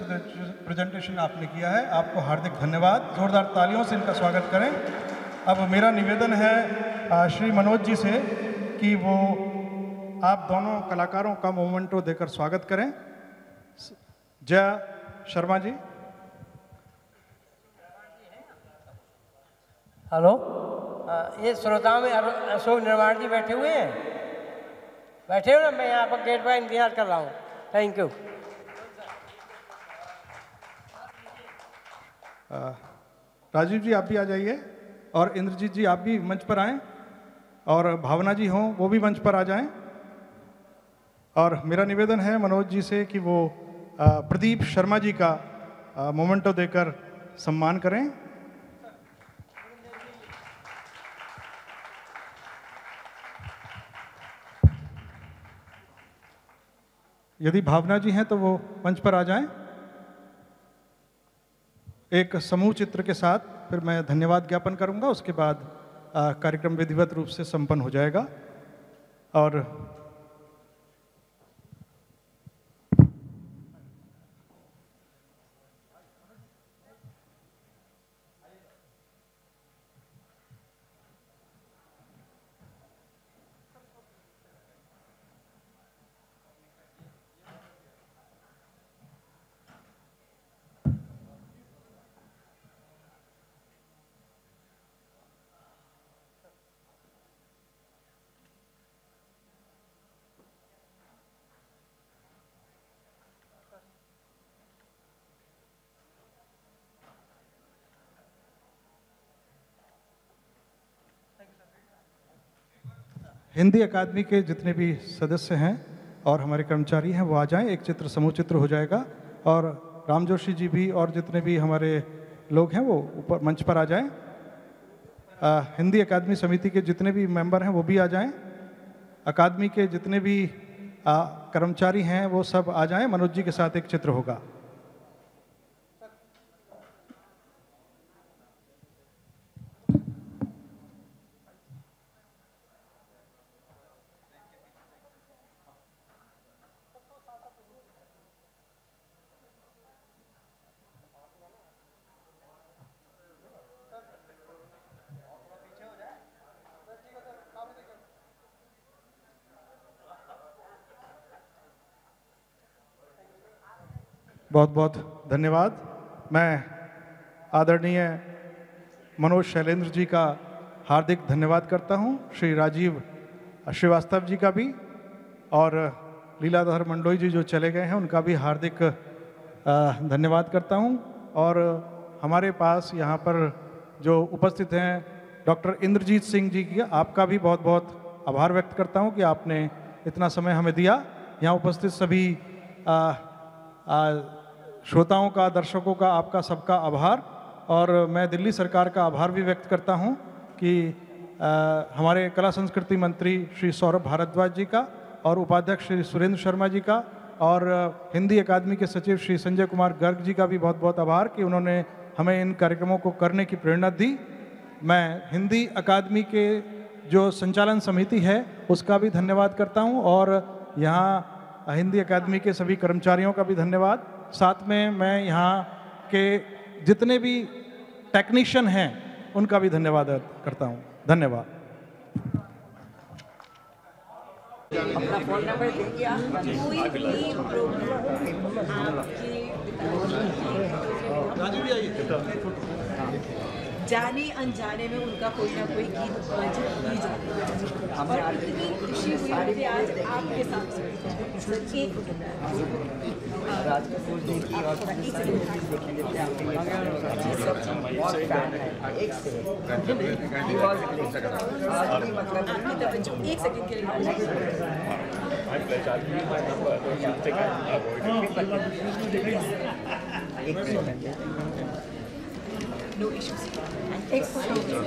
S1: प्रेजेंटेशन आपने किया है। आपको हार्दिक धन्यवाद। जोरदार तालियों से इनका स्वागत करें। अब मेरा निवेदन है श्री मनोज जी से कि वो आप दोनों कलाकारों का मोमेंटो देकर स्वागत करें। जया शर्मा जी।
S6: हेलो, ये श्रोताओं में अशोक निर्माण जी बैठे हुए हैं? बैठे हो ना? मैं यहाँ पर गेट पर इंतजार कर रहा हूँ। Thank you.
S1: राजीव जी आप भी आ जाइए और इंद्रजीत जी आप भी मंच पर आएं और भावना जी हों वो भी मंच पर आ जाएं। और मेरा निवेदन है मनोज जी से कि वो प्रदीप शर्मा जी का मोमेंटो देकर सम्मान करें। यदि भावना जी हैं तो वो मंच पर आ जाएं। एक समूह चित्र के साथ फिर मैं धन्यवाद ज्ञापन करूंगा। उसके बाद कार्यक्रम विधिवत रूप से संपन्न हो जाएगा। और हिंदी अकादमी के जितने भी सदस्य हैं और हमारे कर्मचारी हैं वो आ जाएं। एक चित्र समूह चित्र हो जाएगा और राम जोशी जी भी और जितने भी हमारे लोग हैं वो ऊपर मंच पर आ जाएं। हिंदी अकादमी समिति के जितने भी मेंबर हैं वो भी आ जाएं। अकादमी के जितने भी कर्मचारी हैं वो सब आ जाएं। मनोज जी के साथ एक चित्र होगा। बहुत बहुत धन्यवाद। मैं आदरणीय मनोज शैलेंद्र जी का हार्दिक धन्यवाद करता हूं। श्री राजीव श्रीवास्तव जी का भी और लीलाधर मंडोई जी जो चले गए हैं उनका भी हार्दिक धन्यवाद करता हूं। और हमारे पास यहाँ पर जो उपस्थित हैं डॉक्टर इंद्रजीत सिंह जी की आपका भी बहुत बहुत आभार व्यक्त करता हूं कि आपने इतना समय हमें दिया। यहाँ उपस्थित सभी श्रोताओं का, दर्शकों का, आपका सबका आभार। और मैं दिल्ली सरकार का आभार भी व्यक्त करता हूं कि हमारे कला संस्कृति मंत्री श्री सौरभ भारद्वाज जी का और उपाध्यक्ष श्री सुरेंद्र शर्मा जी का और हिंदी अकादमी के सचिव श्री संजय कुमार गर्ग जी का भी बहुत बहुत आभार कि उन्होंने हमें इन कार्यक्रमों को करने की प्रेरणा दी। मैं हिंदी अकादमी के जो संचालन समिति है उसका भी धन्यवाद करता हूं और यहाँ हिंदी अकादमी के सभी कर्मचारियों का भी धन्यवाद। साथ में मैं यहाँ के जितने भी टेक्नीशियन हैं उनका भी धन्यवाद करता हूँ। धन्यवाद।
S7: अपना फोन नंबर देंगे जाने अनजाने में उनका कोई ना कोई गीत बज ही जाता है और इतनी खुशी हुई मुझे आज आपके साथ एक सेकंड के लिए नो इश्यूज।
S5: एक फोटो प्लीज।